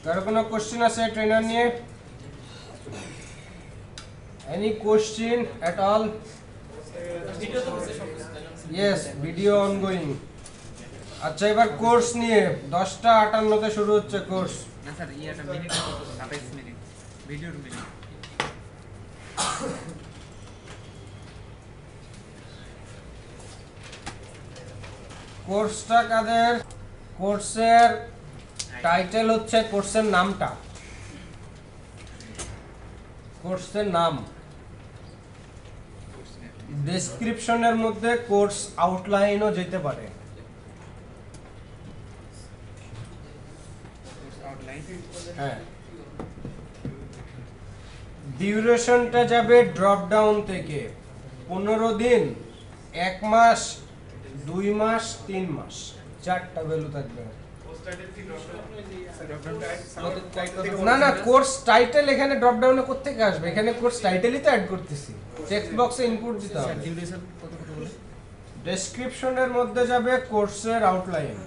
[SPEAKER 1] কারো কোনো কোশ্চেন আছে ট্রেনার নিয়ে? Any question at all? Yes, video ongoing. আচ্ছা, এবার কোর্স নিয়ে 10:58 শুরু হচ্ছে কোর্স।
[SPEAKER 8] না স্যার, এটা মিনিট 27 মিনিট ভিডিওর মিনিট।
[SPEAKER 1] কোর্সটা কাদের? কোর্সের টাইটেল হচ্ছে কোর্সের নামটা, কোর্সের নাম। ডেসক্রিপশনের মধ্যে কোর্স আউটলাইনও যেতে পারে। হ্যাঁ, ডিউরেশনটা যাবে ড্রপ ডাউন থেকে 15 দিন, 1 মাস, 2 মাস, 3 মাস, 4টা ভ্যালু থাকবে। না না, কোর্স টাইটেল এখানে ড্রপ ডাউনে কোত্থেকে আসবে? এখানে কোর্স টাইটেলই তো অ্যাড করতেছি, টেক্সট বক্সে ইনপুট দিতে হবে। ডেসক্রিপশনের মধ্যে যাবে কোর্সের আউটলাইন।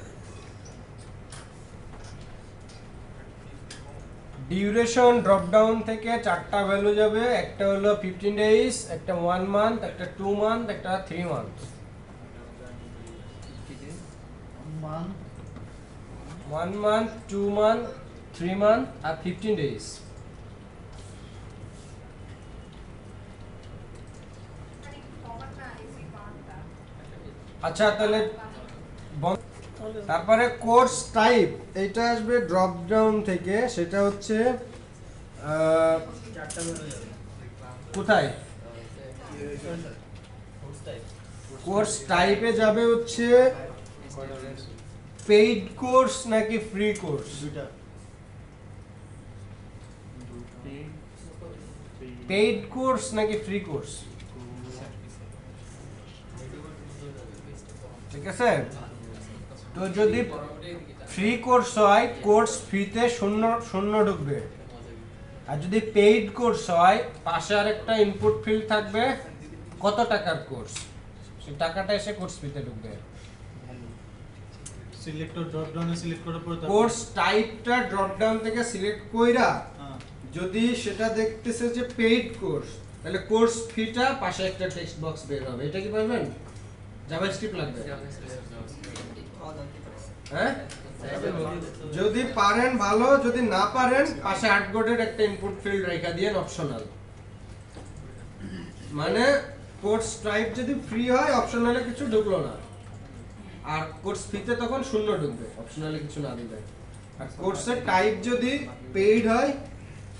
[SPEAKER 1] ডিউরেশন ড্রপ ডাউন থেকে 4টা ভ্যালু যাবে, একটা হলো 15 ডেজ, একটা 1 মান্থ, একটা 2 মান্থ, একটা 3 মান্থ। 1 মান্থ, 2 মান্থ, 3 মান্থ আর 15 ডেজ। আচ্ছা, তাহলে তারপরে কোর্স টাইপ, এটা আসবে ড্রপ ডাউন থেকে, সেটা হচ্ছে কোথায়? কোর্স টাইপে যাবে হচ্ছে পেইড কোর্স নাকি ফ্রি কোর্স? পেইড কোর্স নাকি ফ্রি কোর্স? ঠিক আছে, তো যদি ফ্রি কোর্স হয়, কোর্স ফিতে 0 ঢুকবে, আর যদি পেইড কোর্স হয় পাশে আরেকটা ইনপুট ফিল্ড থাকবে, কত টাকার কোর্স, সেই টাকাটা এসে কোর্স ফিতে ঢুকবে।
[SPEAKER 7] সিলেক্টর ড্রপ ডাউনে সিলেক্ট করার পর
[SPEAKER 1] কোর্স টাইপটা ড্রপ ডাউন থেকে সিলেক্ট কইরা যদি সেটা দেখতেছে যে পেইড কোর্স, তাহলে কোর্স ফিটা পাশে একটা টেক্সট বক্স বের হবে। এটা কি পারবেন? জাভাস্ক্রিপ্ট লাগবে? হ্যাঁ, যদি পারেন ভালো, যদি না পারেন পাশে 8 কোডের একটা ইনপুট ফিল্ড রেখা দিয়েন অপশনাল। মানে কোর্স টাইপ যদি ফ্রি হয় অপশনালে কিছু ঢুকলো না, আর কোর্স ফিতে তখন 0 ঢুকবে অপশনালে কিছু না দিলে। আর কোর্সের টাইপ যদি পেইড হয়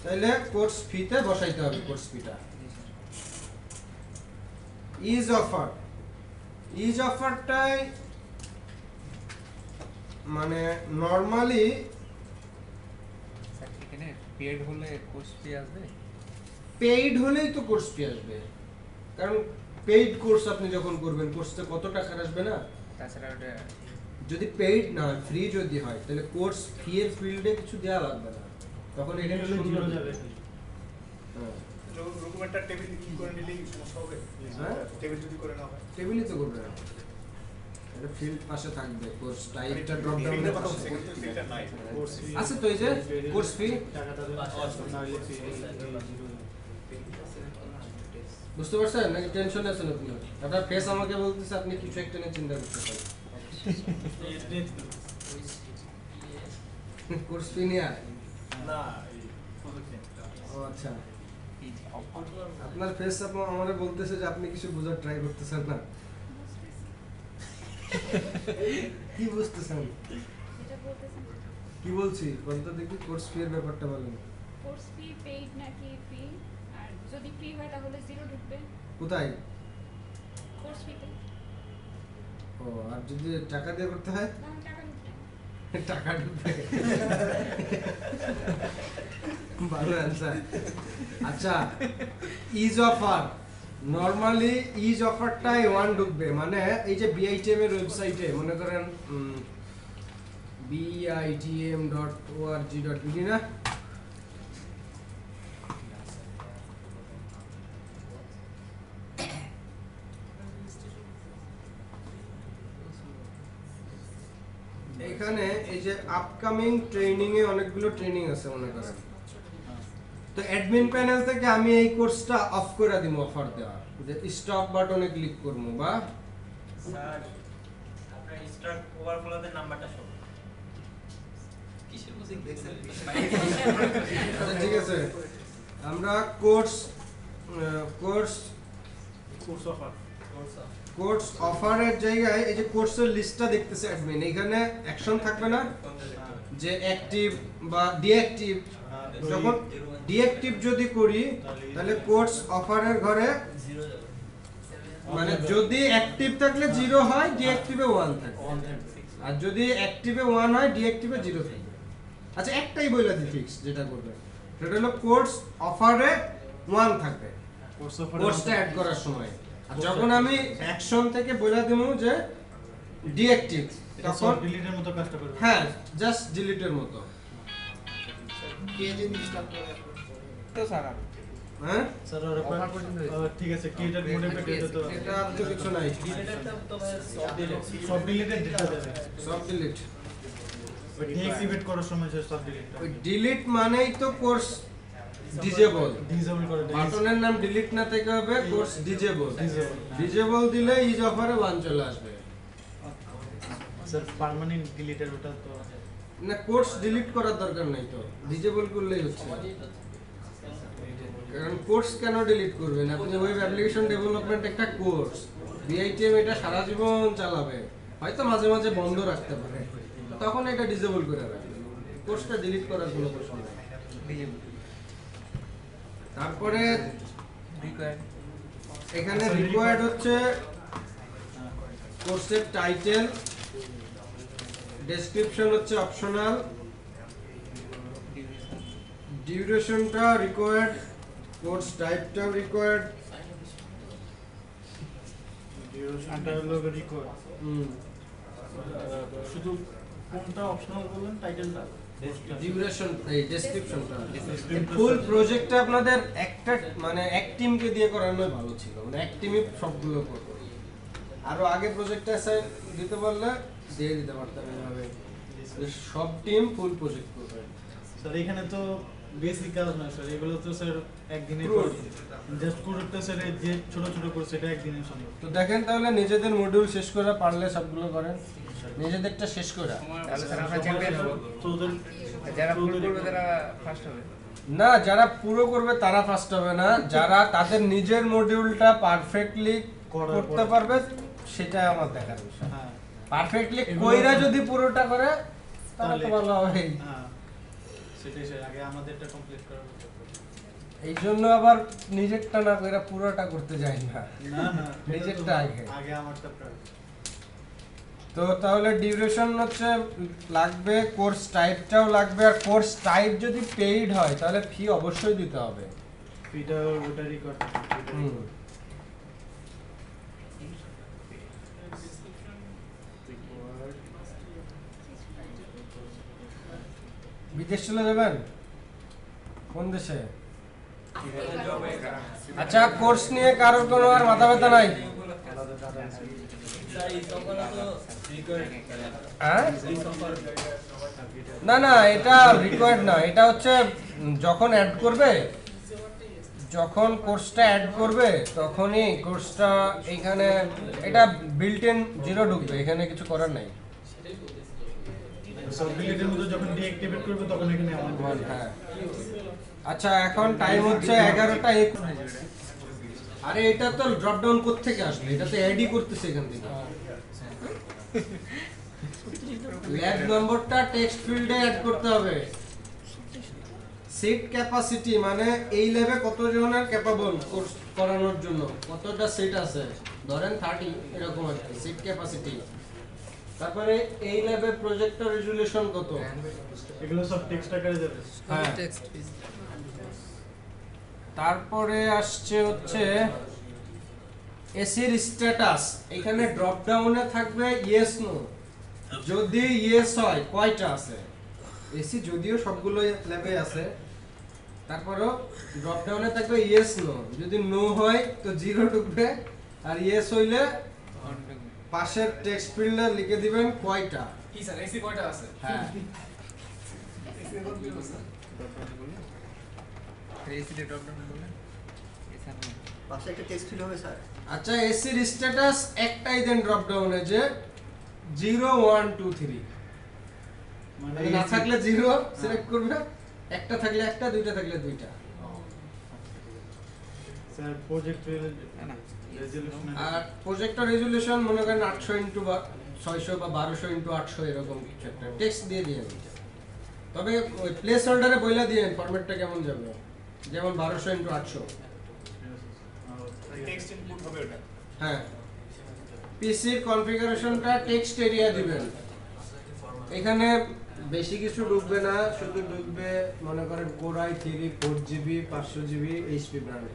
[SPEAKER 1] তাহলে কোর্স ফিতে বসাইতে হবে কোর্স ফিটা। ইজ অফার, ইজ অফারটাই মানে নরমালি
[SPEAKER 8] এখানে পেড হলে কোর্স ফি আসবে,
[SPEAKER 1] পেইড হলেই তো কোর্স ফি আসবে, কারণ পেইড কোর্স আপনি যখন করবেন কোর্সে কত টাকা আসবে না।
[SPEAKER 8] তাছাড়া ওটা
[SPEAKER 1] যদি পেইড না ফ্রি যদি হয় তাহলে কোর্স ফি এর ফিল্ডে কিছু দেওয়া লাগবে না, তখন এখানে
[SPEAKER 7] এটা হলো 0 যাবে।
[SPEAKER 1] হ্যাঁ,
[SPEAKER 6] ডকুমেন্টটা টেবিল কি করে নিলেই সমস্যা হবে?
[SPEAKER 1] হ্যাঁ?
[SPEAKER 6] টেবিল যদি করে না হয়
[SPEAKER 1] টেবিলই তো করবে না, এটা ফিল্ড পাশে থাকবে কোর্স টাইপটা ড্রপ
[SPEAKER 6] ফিল্ডে
[SPEAKER 1] ডাউনের
[SPEAKER 6] কথা
[SPEAKER 1] পাশে
[SPEAKER 6] হচ্ছে কিন্তু ফিল্ডটা নাই।
[SPEAKER 7] কোর্স ফি
[SPEAKER 1] আছে তো, এই যে কোর্স ফি।
[SPEAKER 7] টাকাটা না হলে ফি
[SPEAKER 1] বুঝতে পারছেন নাকি টেনশন আছেন আপনি? আপনার ফেস আমাকে বলতেছে আপনি কিছু একটা নিয়ে চিন্তা করতেছেন। কোর্স ফি নিয়ে
[SPEAKER 3] না এই প্রজেক্ট
[SPEAKER 1] ও আচ্ছা, আপনার ফেস আমারে বলতেছে যে আপনি কিছু বোঝার ট্রাই করতেছেন না। কি বুঝতেছেন?
[SPEAKER 5] যেটা বলতেছেন
[SPEAKER 1] কি বলছি বলতে দেখি, কোর্স ফি এর ব্যাপারটা বলেন।
[SPEAKER 5] কোর্স ফি পেইড নাকি ফ্রি, আর যদি ফ্রি হয় তাহলে 0 ঢুকবে
[SPEAKER 1] কোথায়?
[SPEAKER 5] কোর্স ফিতে,
[SPEAKER 1] ও, আর যদি টাকা দিয়ে করতে হয়
[SPEAKER 5] তাহলে টাকা ঢুকবে।
[SPEAKER 1] টাকা ঢুকবে। ভালো অ্যান্সার। আচ্ছা, ইজ অফার নরমালি ইজ অফারটাই 1 ঢুকবে, মানে এই যে বিআইটিএম এর ওয়েবসাইটে মনে করেন bitm.org.bd না, এখানে এই যে আপকামিং ট্রেনিং এ অনেকগুলো ট্রেনিং আছে মনে করেন, তো অ্যাডমিন প্যানেল থেকে আমি এই কোর্সটা অফ করে দিব, অফার দেওয়া যে স্টপ বাটনে ক্লিক করব বা
[SPEAKER 9] স্যার আপনার স্টক ওভারফ্লোতে নাম্বারটা শো
[SPEAKER 4] কিসের বুঝে দেখছেন?
[SPEAKER 1] আচ্ছা ঠিক আছে, আমরা course course
[SPEAKER 3] course offer
[SPEAKER 1] course অফারের জায়গায় এই যে কোর্সের লিস্টটা দেখতেছে অ্যাডমিন, এখানে অ্যাকশন থাকবে না যে অ্যাক্টিভ বা ডিঅ্যাক্টিভ। যখন ডিঅ্যাক্টিভ যদি করি তাহলে কোর্স অফারের ঘরে মানে যদি অ্যাক্টিভ থাকলে 0 হয়, ডিঅ্যাক্টিভে 1 থাকে, আর যদি অ্যাক্টিভে 1 হয় ডিঅ্যাক্টিভে 0 থাকে। আচ্ছা একটাই বইলা দি ফিক্স যেটা করবে সেটা হলো কোর্স অফারে 1 থাকবে কোর্সটা অ্যাড করার সময়, আর যখন আমি অ্যাকশন থেকে বইলা দেবো যে ডিঅ্যাক্টিভ তখন
[SPEAKER 7] ডিলিটের মতো কাজটা করবে।
[SPEAKER 1] হ্যাঁ জাস্ট ডিলিটের মতো।
[SPEAKER 6] কে যে স্টার্ট করে
[SPEAKER 8] তো স্যার
[SPEAKER 1] হ্যাঁ
[SPEAKER 7] স্যার ওর ঠিক আছে ক্রিয়েটর মোডে পেটে তো
[SPEAKER 1] এটা আর তো কিছু নাই,
[SPEAKER 7] সব ডিলিটেড দিতে দেবে,
[SPEAKER 1] সব ডিলিট।
[SPEAKER 7] ওই ডিএক্টিভেট করার সময় যে সব ডিলিট
[SPEAKER 1] ওই ডিলিট মানেই তো কোর্স ডিজেবল,
[SPEAKER 7] ডিসেবল করে দেয়।
[SPEAKER 1] বাটনের নাম ডিলিট না থেকে হবে কোর্স ডিজেবল। ডিজেবল দিলে ইজ অফারে 1 চলে আসবে।
[SPEAKER 7] স্যার পার্মানেন্ট ডিলিটের ওটা তো
[SPEAKER 1] না কোর্স ডিলিট করার দরকার নাই তো, ডিজেবল করলেই হচ্ছে। কারণ কোর্স কেন ডিলিট করবেন আপনি? ওয়েব অ্যাপ্লিকেশন ডেভেলপমেন্ট একটা কোর্স, বিআইটিএম এটা সারা জীবন চালাবে, হয়তো মাঝে মাঝে বন্ধ রাখতে পারে, তখন এটা ডিজেবল করে রাখবেন, কোর্সটা ডিলিট করার কোনো প্রশ্ন নেই। তারপরে এখানে রিকোয়ার্ড হচ্ছে কোর্সের টাইটেল, ডেসক্রিপশন হচ্ছে অপশনাল, ডিউরেশনটা রিকোয়ার্ড, কোর্স টাইপটাও রিকোয়ার্ড।
[SPEAKER 7] ডিউরেশনটা হলো রিকোয়ার্ড।
[SPEAKER 3] শুধু কোনটা অপশনাল বললেন? টাইটেলটা
[SPEAKER 1] ডিউরেশন এই ডেসক্রিপশনটা ফুল প্রজেক্টটা আপনাদের একটা মানে এক টিমকে দিয়ে করানোই ভালো ছিল, মানে এক টিমই সবগুলো করবে। আরো আগে প্রজেক্টটা অ্যাসাইন দিতে পারলে দিয়ে দিতে পারতাম এভাবে যে সব টিম ফুল প্রজেক্ট করবে।
[SPEAKER 7] স্যার এখানে তো বেসিক কাজ না স্যার, এগুলো তো স্যার একদিনে
[SPEAKER 1] Code.
[SPEAKER 7] জাস্ট কোডটা স্যার যে ছোট ছোট কোর্স এটা একদিনে সম্ভব।
[SPEAKER 1] তো দেখেন তাহলে নিজেদের মডিউল শেষ করে পারলে সবগুলো করেন। নিজেদেরটা শেষ করে।
[SPEAKER 8] তাহলে স্যার আমরা চ্যাম্পিয়ন হব। যারা ফুল করবে তারা ফার্স্ট হবে।
[SPEAKER 1] না, যারা পুরো করবে তারা ফার্স্ট হবে না, যারা তাদের নিজের মডিউলটা পারফেক্টলি করতে পারবে সেটা আমার দেখার বিষয়।
[SPEAKER 7] হ্যাঁ
[SPEAKER 1] পারফেক্টলি কইরা যদি পুরোটা করে তাহলে তো ভালো হবে।
[SPEAKER 7] হ্যাঁ সেটাই আগে আমাদেরটা কমপ্লিট করা হচ্ছে।
[SPEAKER 1] এই জন্য আবার নিজেরটা না কইরা পুরোটা করতে যাই না,
[SPEAKER 7] না না
[SPEAKER 1] নিজেরটা আগে।
[SPEAKER 7] আগে আমারটা প্রায়।
[SPEAKER 1] তো তাহলে ডিউরেশন হচ্ছে লাগবে, কোর্স টাইপটাও লাগবে, আর কোর্স টাইপ যদি পেইড হয় তাহলে ফি অবশ্যই দিতে হবে।
[SPEAKER 7] ফিটা ওটারই করতে
[SPEAKER 1] হুম। বিদেশ চলে যাবেন? কোন দেশে? আচ্ছা, কোর্স নিয়ে কারোর কোনো আর মাথা ব্যথা নাই? হ্যাঁ? না না, এটা রিকোয়ার্ড না, এটা হচ্ছে যখন অ্যাড করবে, যখন কোর্সটা অ্যাড করবে তখনই কোর্সটা এখানে এটা বিল্ট ইন 0 ঢুকবে, এখানে কিছু করার নাই।
[SPEAKER 7] সব ডিলিটের মধ্যে যখন ডিঅ্যাক্টিভেট করবে তখন এখানে অন হবে।
[SPEAKER 1] হ্যাঁ। আচ্ছা, এখন টাইম হচ্ছে 11টা 21। আরে এটা তো ড্রপ ডাউন কোথা থেকে আসলো? এটা তো অ্যাডই করতেছে এখান থেকে। ল্যাব নম্বরটা টেক্সট ফিল্ডে অ্যাড করতে হবে। সিট ক্যাপাসিটি মানে এই ল্যাবে কতজনের ক্যাপাবল কোর্স করানোর জন্য কতটা সিট আছে, ধরেন 30 এরকম আর কি সিট ক্যাপাসিটি। তারপরে এই ল্যাবে প্রজেক্টর রেজোলিউশন কত,
[SPEAKER 7] এগুলো সব টেক্সট আকারে যাবে।
[SPEAKER 1] হ্যাঁ। তারপরে আসছে হচ্ছে এসির স্ট্যাটাস, এখানে ড্রপ ডাউনে থাকবে ইয়েস নো, যদি ইয়েস হয় কয়টা আছে, এসি যদিও সবগুলো ল্যাবে আছে, তারপরও ড্রপ ডাউনে থাকবে ইয়েস নো, যদি নো হয় তো 0 ঢুকবে, আর ইয়েস হইলে পাশের টেক্সট ফিল্ডে লিখে দিবেন কয়টা।
[SPEAKER 4] কি স্যার এসি কয়টা আছে?
[SPEAKER 1] হ্যাঁ,
[SPEAKER 8] রেসিডে ড্রপ ডাউন করলে এখানে
[SPEAKER 6] পাশে একটা টেক্সট ফিল হবে স্যার।
[SPEAKER 1] আচ্ছা, এসির স্ট্যাটাস একটাই দেন ড্রপ ডাউনে, যে 0 1 2 3,
[SPEAKER 7] মানে
[SPEAKER 1] না থাকলে 0 সিলেক্ট করবে, একটা থাকলে একটা, দুইটা থাকলে দুইটা।
[SPEAKER 7] স্যার প্রজেক্ট
[SPEAKER 8] না
[SPEAKER 7] রেজোলিউশন
[SPEAKER 1] আর প্রজেক্টর রেজোলিউশন মনে করেন 800x600 বা 1200x800 এরকম কিছু একটা টেক্সট দিয়ে দিয়েন। তবে ওই প্লেস হোল্ডারে বইলা দিয়েন ফরম্যাটটা কেমন যাবে, যেমন 1200x800।
[SPEAKER 6] টেক্সট ইনপুট হবে ওটা।
[SPEAKER 1] হ্যাঁ, পিসির কনফিগারেশনটা টেক্সট এরিয়া দিবেন, এখানে বেশি কিছু ঢুকবে না, শুধু ঢুকবে মনে করেন Core i3 4GB 500GB HP brand.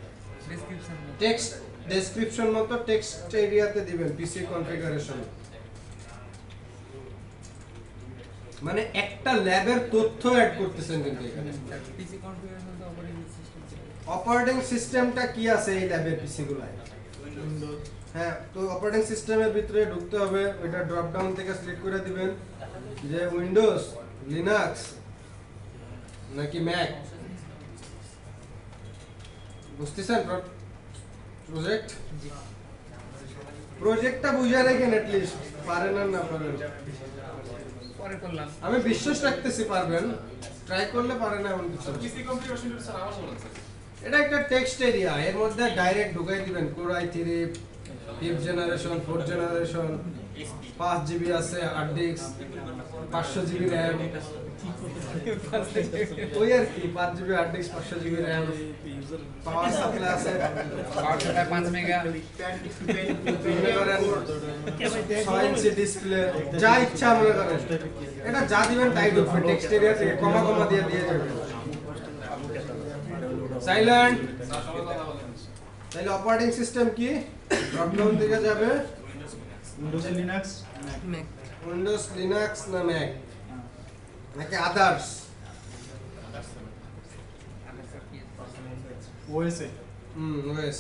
[SPEAKER 8] Description
[SPEAKER 1] text description মতো টেক্সট এরিয়াতে দিবেন পিসি কনফিগারেশন, মানে একটা ল্যাবের তথ্য অ্যাড করতেছেন কিন্তু এখানে।
[SPEAKER 8] পিসি কনফিগারেশন তো অপারেটিং সিস্টেম
[SPEAKER 1] অপারেটিং সিস্টেমটা কি আছে এই ল্যাবের পিসি গুলায়?
[SPEAKER 7] উইন্ডোজ।
[SPEAKER 1] হ্যাঁ, তো অপারেটিং সিস্টেমের ভিতরে ঢুকতে হবে, ওইটা ড্রপ ডাউন থেকে সিলেক্ট করে দিবেন যে উইন্ডোজ, লিনাক্স নাকি ম্যাক। বুঝতেছেন? প্রজেক্ট প্রজেক্টটা বুঝে রাখেন, অ্যাটলিস্ট পারেন আর না পারেন।
[SPEAKER 8] পরে করলাম।
[SPEAKER 1] আমি বিশ্বাস রাখতেছি পারবেন, ট্রাই করলে পারেন এমন কিছু না।
[SPEAKER 4] পিসি কনফিগারেশন স্যার আমার বলেন স্যার।
[SPEAKER 1] এটা একটা টেক্সট এরিয়া, এর মধ্যে ডাইরেক্ট ঢুকাই দিবেন Core i3 5th generation 4th generation 5GB আছে, হার্ড ডিস্ক 500GB RAM, ওই আর কি 5GB hard disk 500GB RAM, power supply আছে,
[SPEAKER 8] পাওয়ার সাপ্লাই 5 মেগা,
[SPEAKER 1] মনে করেন 6 ইঞ্চি ডিসপ্লে, যা ইচ্ছা মনে করেন, এটা যা দিবেন তাই ঢুকবে টেক্সট এরিয়া থেকে, কমা কমা দিয়ে দিয়ে যাবেন। সাইলেন্ট। তাহলে অপারেটিং সিস্টেম কি? ড্রপ ডাউন থেকে যাবে
[SPEAKER 7] উইন্ডোজ লিনাক্স
[SPEAKER 1] উইন্ডোজ, লিনাক্স না ম্যাক নাকি আদার্স?
[SPEAKER 7] ওএস এ।
[SPEAKER 1] ওএস।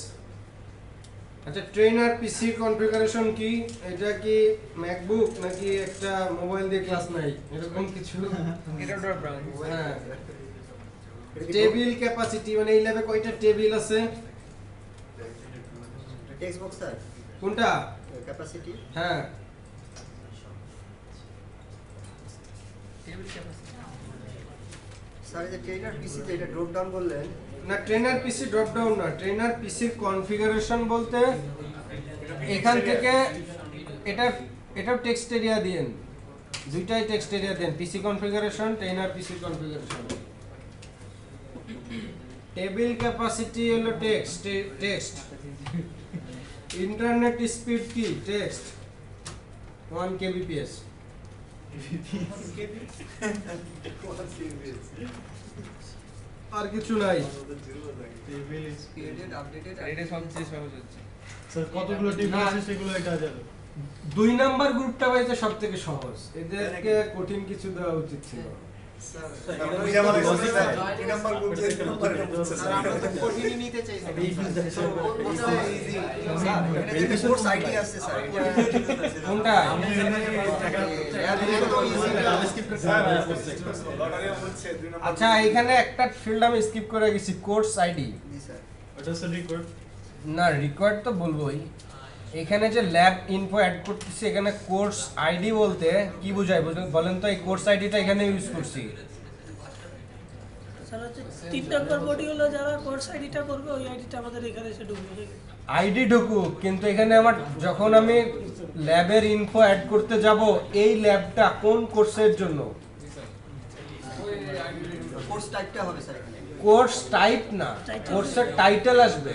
[SPEAKER 1] আচ্ছা, ট্রেনার পিসি কনফিগারেশন কি? এটা কি ম্যাকবুক নাকি একটা মোবাইল দিয়ে ক্লাস নাই এরকম কিছু?
[SPEAKER 8] এটা ড্রপ ডাউন।
[SPEAKER 1] হ্যাঁ। টেবিল ক্যাপাসিটি মানে এই ল্যাবে কয়টা টেবিল আছে?
[SPEAKER 6] টেক্সট বক্স স্যার
[SPEAKER 1] কোনটা?
[SPEAKER 6] ক্যাপাসিটি
[SPEAKER 1] হ্যাঁ,
[SPEAKER 10] স্যার এই যে ট্রেনার পিসি যে এটা ড্রপ ডাউন করলেন,
[SPEAKER 1] না ট্রেনার পিসি ড্রপ ডাউন না, ট্রেনার পিসির কনফিগারেশন বলতে এখান থেকে এটা টেক্সট এরিয়া দেন, দুইটাই টেক্সট এরিয়া দেন, পিসি কনফিগারেশন, ট্রেনার পিসি কনফিগারেশন। টেবিল ক্যাপাসিটি হলো টেক্সট, ইন্টারনেট স্পিড কি টেক্সট 1 kbps। আর কিছু নাই।
[SPEAKER 7] টেবিল
[SPEAKER 10] ক্রিয়েটেড আপডেটেড
[SPEAKER 8] এটা সবচেয়ে সহজ হচ্ছে।
[SPEAKER 7] স্যার কতগুলো টেবিল আছে সেগুলো এটা যাবে।
[SPEAKER 1] 2 নাম্বার গ্রুপটা পাইতে সবথেকে সহজ, এদেরকে কঠিন কিছু দেওয়া উচিত ছিল।
[SPEAKER 10] কঠিনই নিতে চাই কোর্স আইডি আছে স্যার,
[SPEAKER 1] কোনটা? আচ্ছা এখানে একটা ফিল্ড আমি স্কিপ করে গেছি, কোর্স আইডি।
[SPEAKER 7] ওটা স্যার রিকোয়ার্ড
[SPEAKER 1] না রিকোয়ার্ড তো বলবোই। এখানে যে ল্যাব ইনফো অ্যাড করতেছি, এখানে কোর্স আইডি বলতে কি বোঝায় বলেন তো? এই কোর্স আইডিটা এখানে ইউজ করছি।
[SPEAKER 2] স্যার হচ্ছে 3 নম্বর মডিউলে যারা কোর্স আইডিটা করবে ওই আইডিটা আমাদের এখানে এসে ঢুকবে।
[SPEAKER 1] আইডি ঢুকুক, কিন্তু এখানে আমার যখন আমি ল্যাবের ইনফো অ্যাড করতে যাব, এই ল্যাবটা কোন কোর্সের জন্য?
[SPEAKER 10] কোর্স টাইপটা হবে স্যার এখানে।
[SPEAKER 1] কোর্স টাইপ না, কোর্সের টাইটেল আসবে।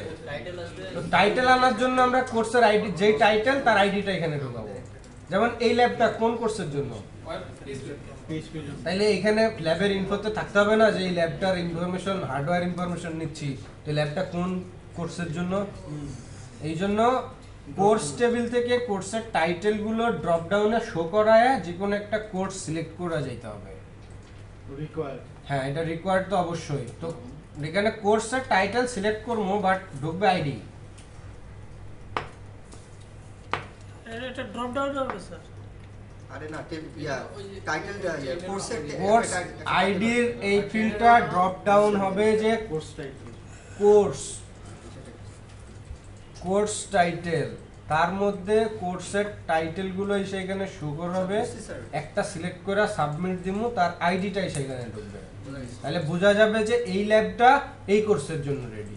[SPEAKER 1] তো টাইটেল আনার জন্য আমরা কোর্সের আইডি, যেই টাইটেল তার আইডিটা এখানে ঢোকাবো। যেমন এই ল্যাবটা কোন কোর্সের জন্য, তাইলে এখানে ল্যাবের ইনফোতে থাকতে হবে না যে এই ল্যাবটার ইনফরমেশন, হার্ডওয়্যার ইনফরমেশন নিচ্ছি, তো ল্যাবটা কোন কোর্সের জন্য। এই জন্য কোর্স টেবিল থেকে কোর্সের টাইটেলগুলো ড্রপ ডাউনে শো করায় যে কোনো একটা কোর্স সিলেক্ট করা যেতে হবে।
[SPEAKER 7] রিকোয়ার্ড
[SPEAKER 1] হ্যাঁ এটা রিকোয়ার্ড তো অবশ্যই। তো এখানে কোর্সের টাইটেল সিলেক্ট করবো, বাট ঢুকবে আইডি।
[SPEAKER 2] এটা ড্রপ ডাউন হবে স্যার।
[SPEAKER 10] আরে না টাইটেলটা কোর্সের
[SPEAKER 1] কোর্স আইডির এই ফিল্ডটা ড্রপ ডাউন হবে যে
[SPEAKER 7] কোর্স টাইটেল,
[SPEAKER 1] কোর্স টাইটেল, তার মধ্যে কোর্সের টাইটেলগুলো এসে এখানে শো করবে। একটা সিলেক্ট করে সাবমিট দিমু, তার আইডিটাই সেখানে ঢুকবে। তাহলে বোঝা যাবে যে এই ল্যাবটা এই কোর্সের জন্য রেডি।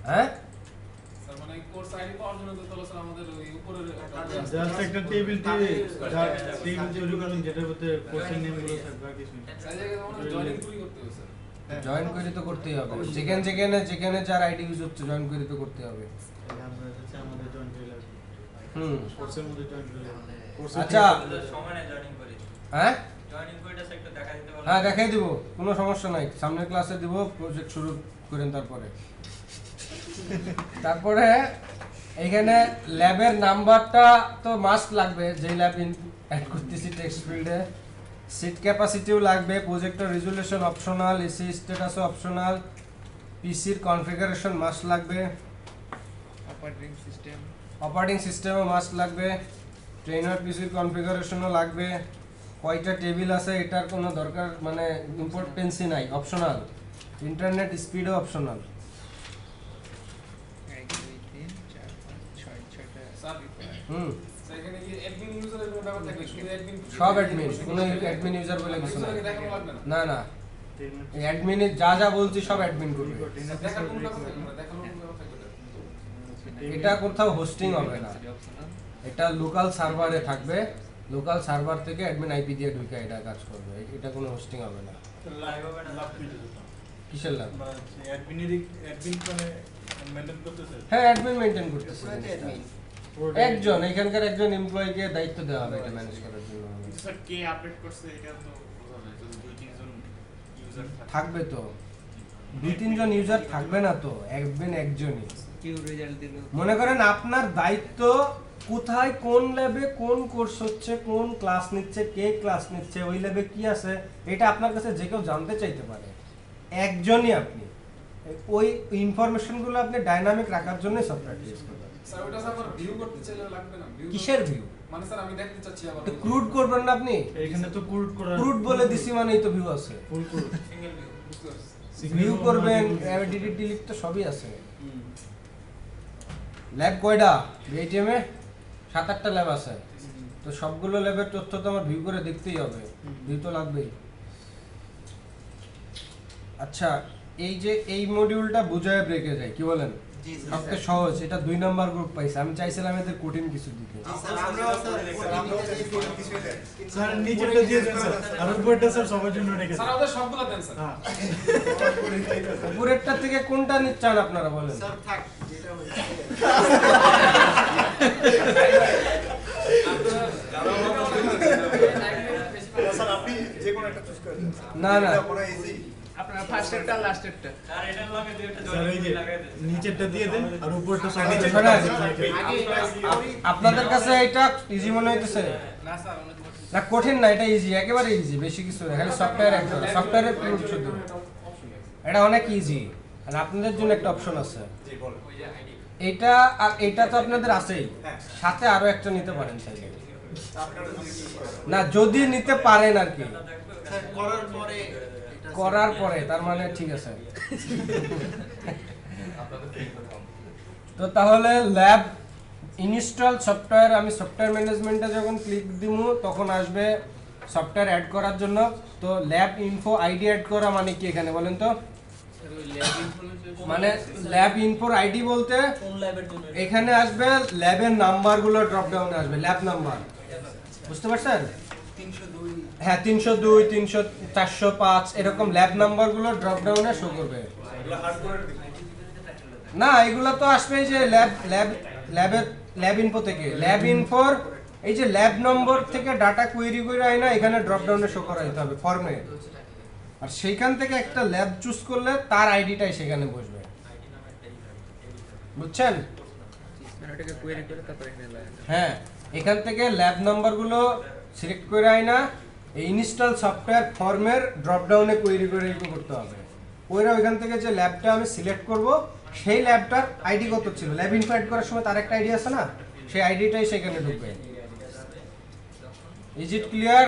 [SPEAKER 1] হ্যাঁ
[SPEAKER 4] স্যার মানে কোর্স আইডি পাওয়ার জন্য তো তাহলে স্যার আমাদের ওই উপরের
[SPEAKER 7] জাস্ট একটা টেবিল তৈরি করুন যেটার মধ্যে কোর্সের নেমগুলো থাকবে আর কিছু না।
[SPEAKER 4] স্যার জায়গায় আমাদের জয়েনিং করে করতে হবে স্যার।
[SPEAKER 1] জয়েন করে তো করতেই হবে, যেখানে যার আইডি ইউজ হচ্ছে জয়েন করে তো করতে হবে।
[SPEAKER 7] আমরা হচ্ছে আমাদের জয়েন করে লাগবে। কোর্সের মধ্যে জয়েন করে লাগবে।
[SPEAKER 1] আচ্ছা
[SPEAKER 9] সমানে জয়েনিং করে।
[SPEAKER 1] হ্যাঁ
[SPEAKER 9] জয়েনিং করেটা একটু দেখা দিতে পারবেন?
[SPEAKER 1] হ্যাঁ দেখাই দিব, কোনো সমস্যা নাই। সামনের ক্লাসে দিব, প্রজেক্ট শুরু করেন। তারপরে এখানে ল্যাবের নাম্বারটা তো মাস্ট লাগবে, যে ল্যাব অ্যাড করতেছি টেক্সট ফিল্ডে। সিট ক্যাপাসিটিও লাগবে, প্রজেক্টর রেজুলেশন অপশনাল, এসি স্ট্যাটাসও অপশনাল, পিসির কনফিগারেশন মাস্ট লাগবে, অপারেটিং সিস্টেমও মাস্ট লাগবে, ট্রেনার পিসির কনফিগারেশনও লাগবে। কয়টা টেবিল আছে এটার কোনো দরকার মানে ইম্পর্টেন্সই নাই, অপশনাল। ইন্টারনেট স্পিডও অপশনাল।
[SPEAKER 4] স্যার স্যার এখানে কি অ্যাডমিন ইউজারের কোনো ব্যাপার থাকবে? শুধু অ্যাডমিন
[SPEAKER 1] সব অ্যাডমিন, কোনো অ্যাডমিন ইউজার বলে কিছু নাই।
[SPEAKER 4] দেখানো লাগবে না।
[SPEAKER 1] না না, অ্যাডমিনে যা যা বলছি সব অ্যাডমিন করবে।
[SPEAKER 4] দেখার কোনো ব্যাপার থাকবে না, দেখানোর কোনো ব্যাপার থাকবে না।
[SPEAKER 1] এটা কোথাও হোস্টিং হবে না, এটা লোকাল সার্ভারে থাকবে। লোকাল সার্ভার থেকে অ্যাডমিন আইপি দিয়ে ঢুকে এটা কাজ করবে, এটা কোনো হোস্টিং হবে না।
[SPEAKER 9] লাইভ হবে না।
[SPEAKER 1] কিসের লাভ?
[SPEAKER 3] অ্যাডমিন মানে মেইনটেইন করতেছে।
[SPEAKER 1] হ্যাঁ অ্যাডমিন মেইনটেইন করতেছে,
[SPEAKER 10] অ্যাডমিন
[SPEAKER 1] একজন এখানকার একজন এমপ্লয়িকে দায়িত্ব দেওয়া হবে এটা ম্যানেজ করার জন্য।
[SPEAKER 4] স্যার কে আপডেট করছে এটা তো বোঝা যায়, যদি 2-3 জন ইউজার থাকে।
[SPEAKER 1] থাকবে তো, 2-3 জন ইউজার থাকবে না তো, অ্যাডমিন একজনই।
[SPEAKER 8] কিউ রেজাল্ট দিল।
[SPEAKER 1] মনে করেন আপনার দায়িত্ব কোথায় কোন ল্যাবে কোন কোর্স হচ্ছে, কোন ক্লাস নিচ্ছে, কে ক্লাস নিচ্ছে, ওই ল্যাবে কি আছে, এটা আপনার কাছে যে কেউ জানতে চাইতে পারে। একজনই আপনি, ওই ইনফরমেশনগুলো আপনি ডাইনামিক রাখার জন্য সফটওয়্যার ইউজ করবেন।
[SPEAKER 4] স্যার ওটা স্যার ভিউ করতে চাইলে লাগবে না? ভিউ
[SPEAKER 1] কিসের ভিউ?
[SPEAKER 4] মানে স্যার আমি দেখতে চাচ্ছি আবার।
[SPEAKER 1] তো ক্রুড করবেন না আপনি?
[SPEAKER 7] এখানে তো
[SPEAKER 1] ক্রুড বলে দিছি মানেই তো ভিউ আছে।
[SPEAKER 7] ফুল ক্রুড
[SPEAKER 4] সিঙ্গেল ভিউ বুঝতে পারছি।
[SPEAKER 1] ভিউ করবেন, এডিট ডিলিট তো সবই আছে। ল্যাব কয়টা? বিআইটিএম এ 7-8টা ল্যাব আছে। তো সবগুলো ল্যাবের তথ্য তো আমার ভিউ করে দেখতেই হবে, ভিউ তো লাগবেই। আচ্ছা, এই যে এই মডিউলটা বুঝায় ব্রেকে যায়, কি বলেন? সবচেয়ে সহজ, এটা 2 নাম্বার গ্রুপ পাইছে। আমি চাইছিলাম এদের কঠিন কিছু দিতে।
[SPEAKER 7] স্যার নিচেরটা দিয়ে দেন স্যার, আর উপরটা স্যার সবার জন্য রেখে
[SPEAKER 11] স্যার আমাদের সবগুলো দেন স্যার।
[SPEAKER 7] হ্যাঁ,
[SPEAKER 1] উপরেরটা থেকে কোনটা চান আপনারা বলেন?
[SPEAKER 6] স্যার থাক যেটা হয়েছে স্যার আপনি যে কোনো একটা চুজ করে দিন।
[SPEAKER 1] না না,
[SPEAKER 6] পুরো ইজি।
[SPEAKER 8] আপনারা ফার্স্টেরটা লাস্টেরটা
[SPEAKER 9] স্যার এটার লগে দুইটা
[SPEAKER 7] স্যার এই যে
[SPEAKER 9] জয়েন্ট লাগাই দেন।
[SPEAKER 7] নিচেরটা দিয়ে দেন আর উপরটা সবার
[SPEAKER 1] নিচেরটা
[SPEAKER 7] জন্য
[SPEAKER 1] না,
[SPEAKER 7] রেখে দিন।
[SPEAKER 1] আপনাদের কাছে এটা ইজি মনে হইতেছে?
[SPEAKER 11] না স্যার অনেক
[SPEAKER 1] না কঠিন না, এটা ইজি, একেবারে ইজি, বেশি কিছু না, খালি সফটওয়্যার অ্যাড করা, সফটওয়্যারের টুল শুধু, এটা অনেক ইজি। আর আপনাদের জন্য একটা অপশন আছে, এটা আর এটা তো আপনাদের আছেই, সাথে আরো একটা নিতে পারেন চাইলে। না যদি নিতে পারেন আর কি,
[SPEAKER 6] স্যার করার পরে
[SPEAKER 1] করার পরে, তার মানে ঠিক আছে। তো তাহলে ল্যাব ইনস্টল সফটওয়্যার, আমি সফটওয়্যার ম্যানেজমেন্টে যখন ক্লিক দিব তখন আসবে সফটওয়্যার অ্যাড করার জন্য। তো ল্যাব ইনফো আইডি অ্যাড করা মানে কি এখানে বলেন তো? মানে ল্যাব ইনফোর আইডি বলতে
[SPEAKER 2] কোন ল্যাবের জন্য?
[SPEAKER 1] এখানে আসবে ল্যাবের নাম্বারগুলো ড্রপ ডাউনে আসবে, ল্যাব নাম্বার, বুঝতে পারছেন?
[SPEAKER 6] 302
[SPEAKER 1] হ্যাঁ 302, 300, 405 এরকম ল্যাব নাম্বারগুলো ড্রপ ডাউনে শো করবে। না এগুলো তো আসবে এই যে ল্যাব ইনফো থেকে, ল্যাব ইনফোর এই যে ল্যাব নম্বর থেকে ডাটা কোয়েরি করে আয় না, এখানে ড্রপ ডাউনে শো করা যেতে হবে ফর্মে। আর সেইখান থেকে একটা ল্যাব চুজ করলে তার আইডিটাই সেখানে বসবে, বুঝছেন?
[SPEAKER 8] ওটাকে কোয়েরি করে তারপর এখানে লাগান।
[SPEAKER 1] হ্যাঁ, এখান থেকে ল্যাব নাম্বারগুলো সিলেক্ট করে আয় না, এই ইনস্টল সফটওয়্যার ফর্মের ড্রপ ডাউনে কোয়েরি করে করতে হবে। ওইরা ওইখান থেকে যে ল্যাবটা আমি সিলেক্ট করব, সেই ল্যাবটার আইডি কত ছিল, ল্যাব ইনফো অ্যাড করার সময় তার একটা আইডি আছে না, সেই আইডিটাই সেখানে ঢুকবে। Is it clear?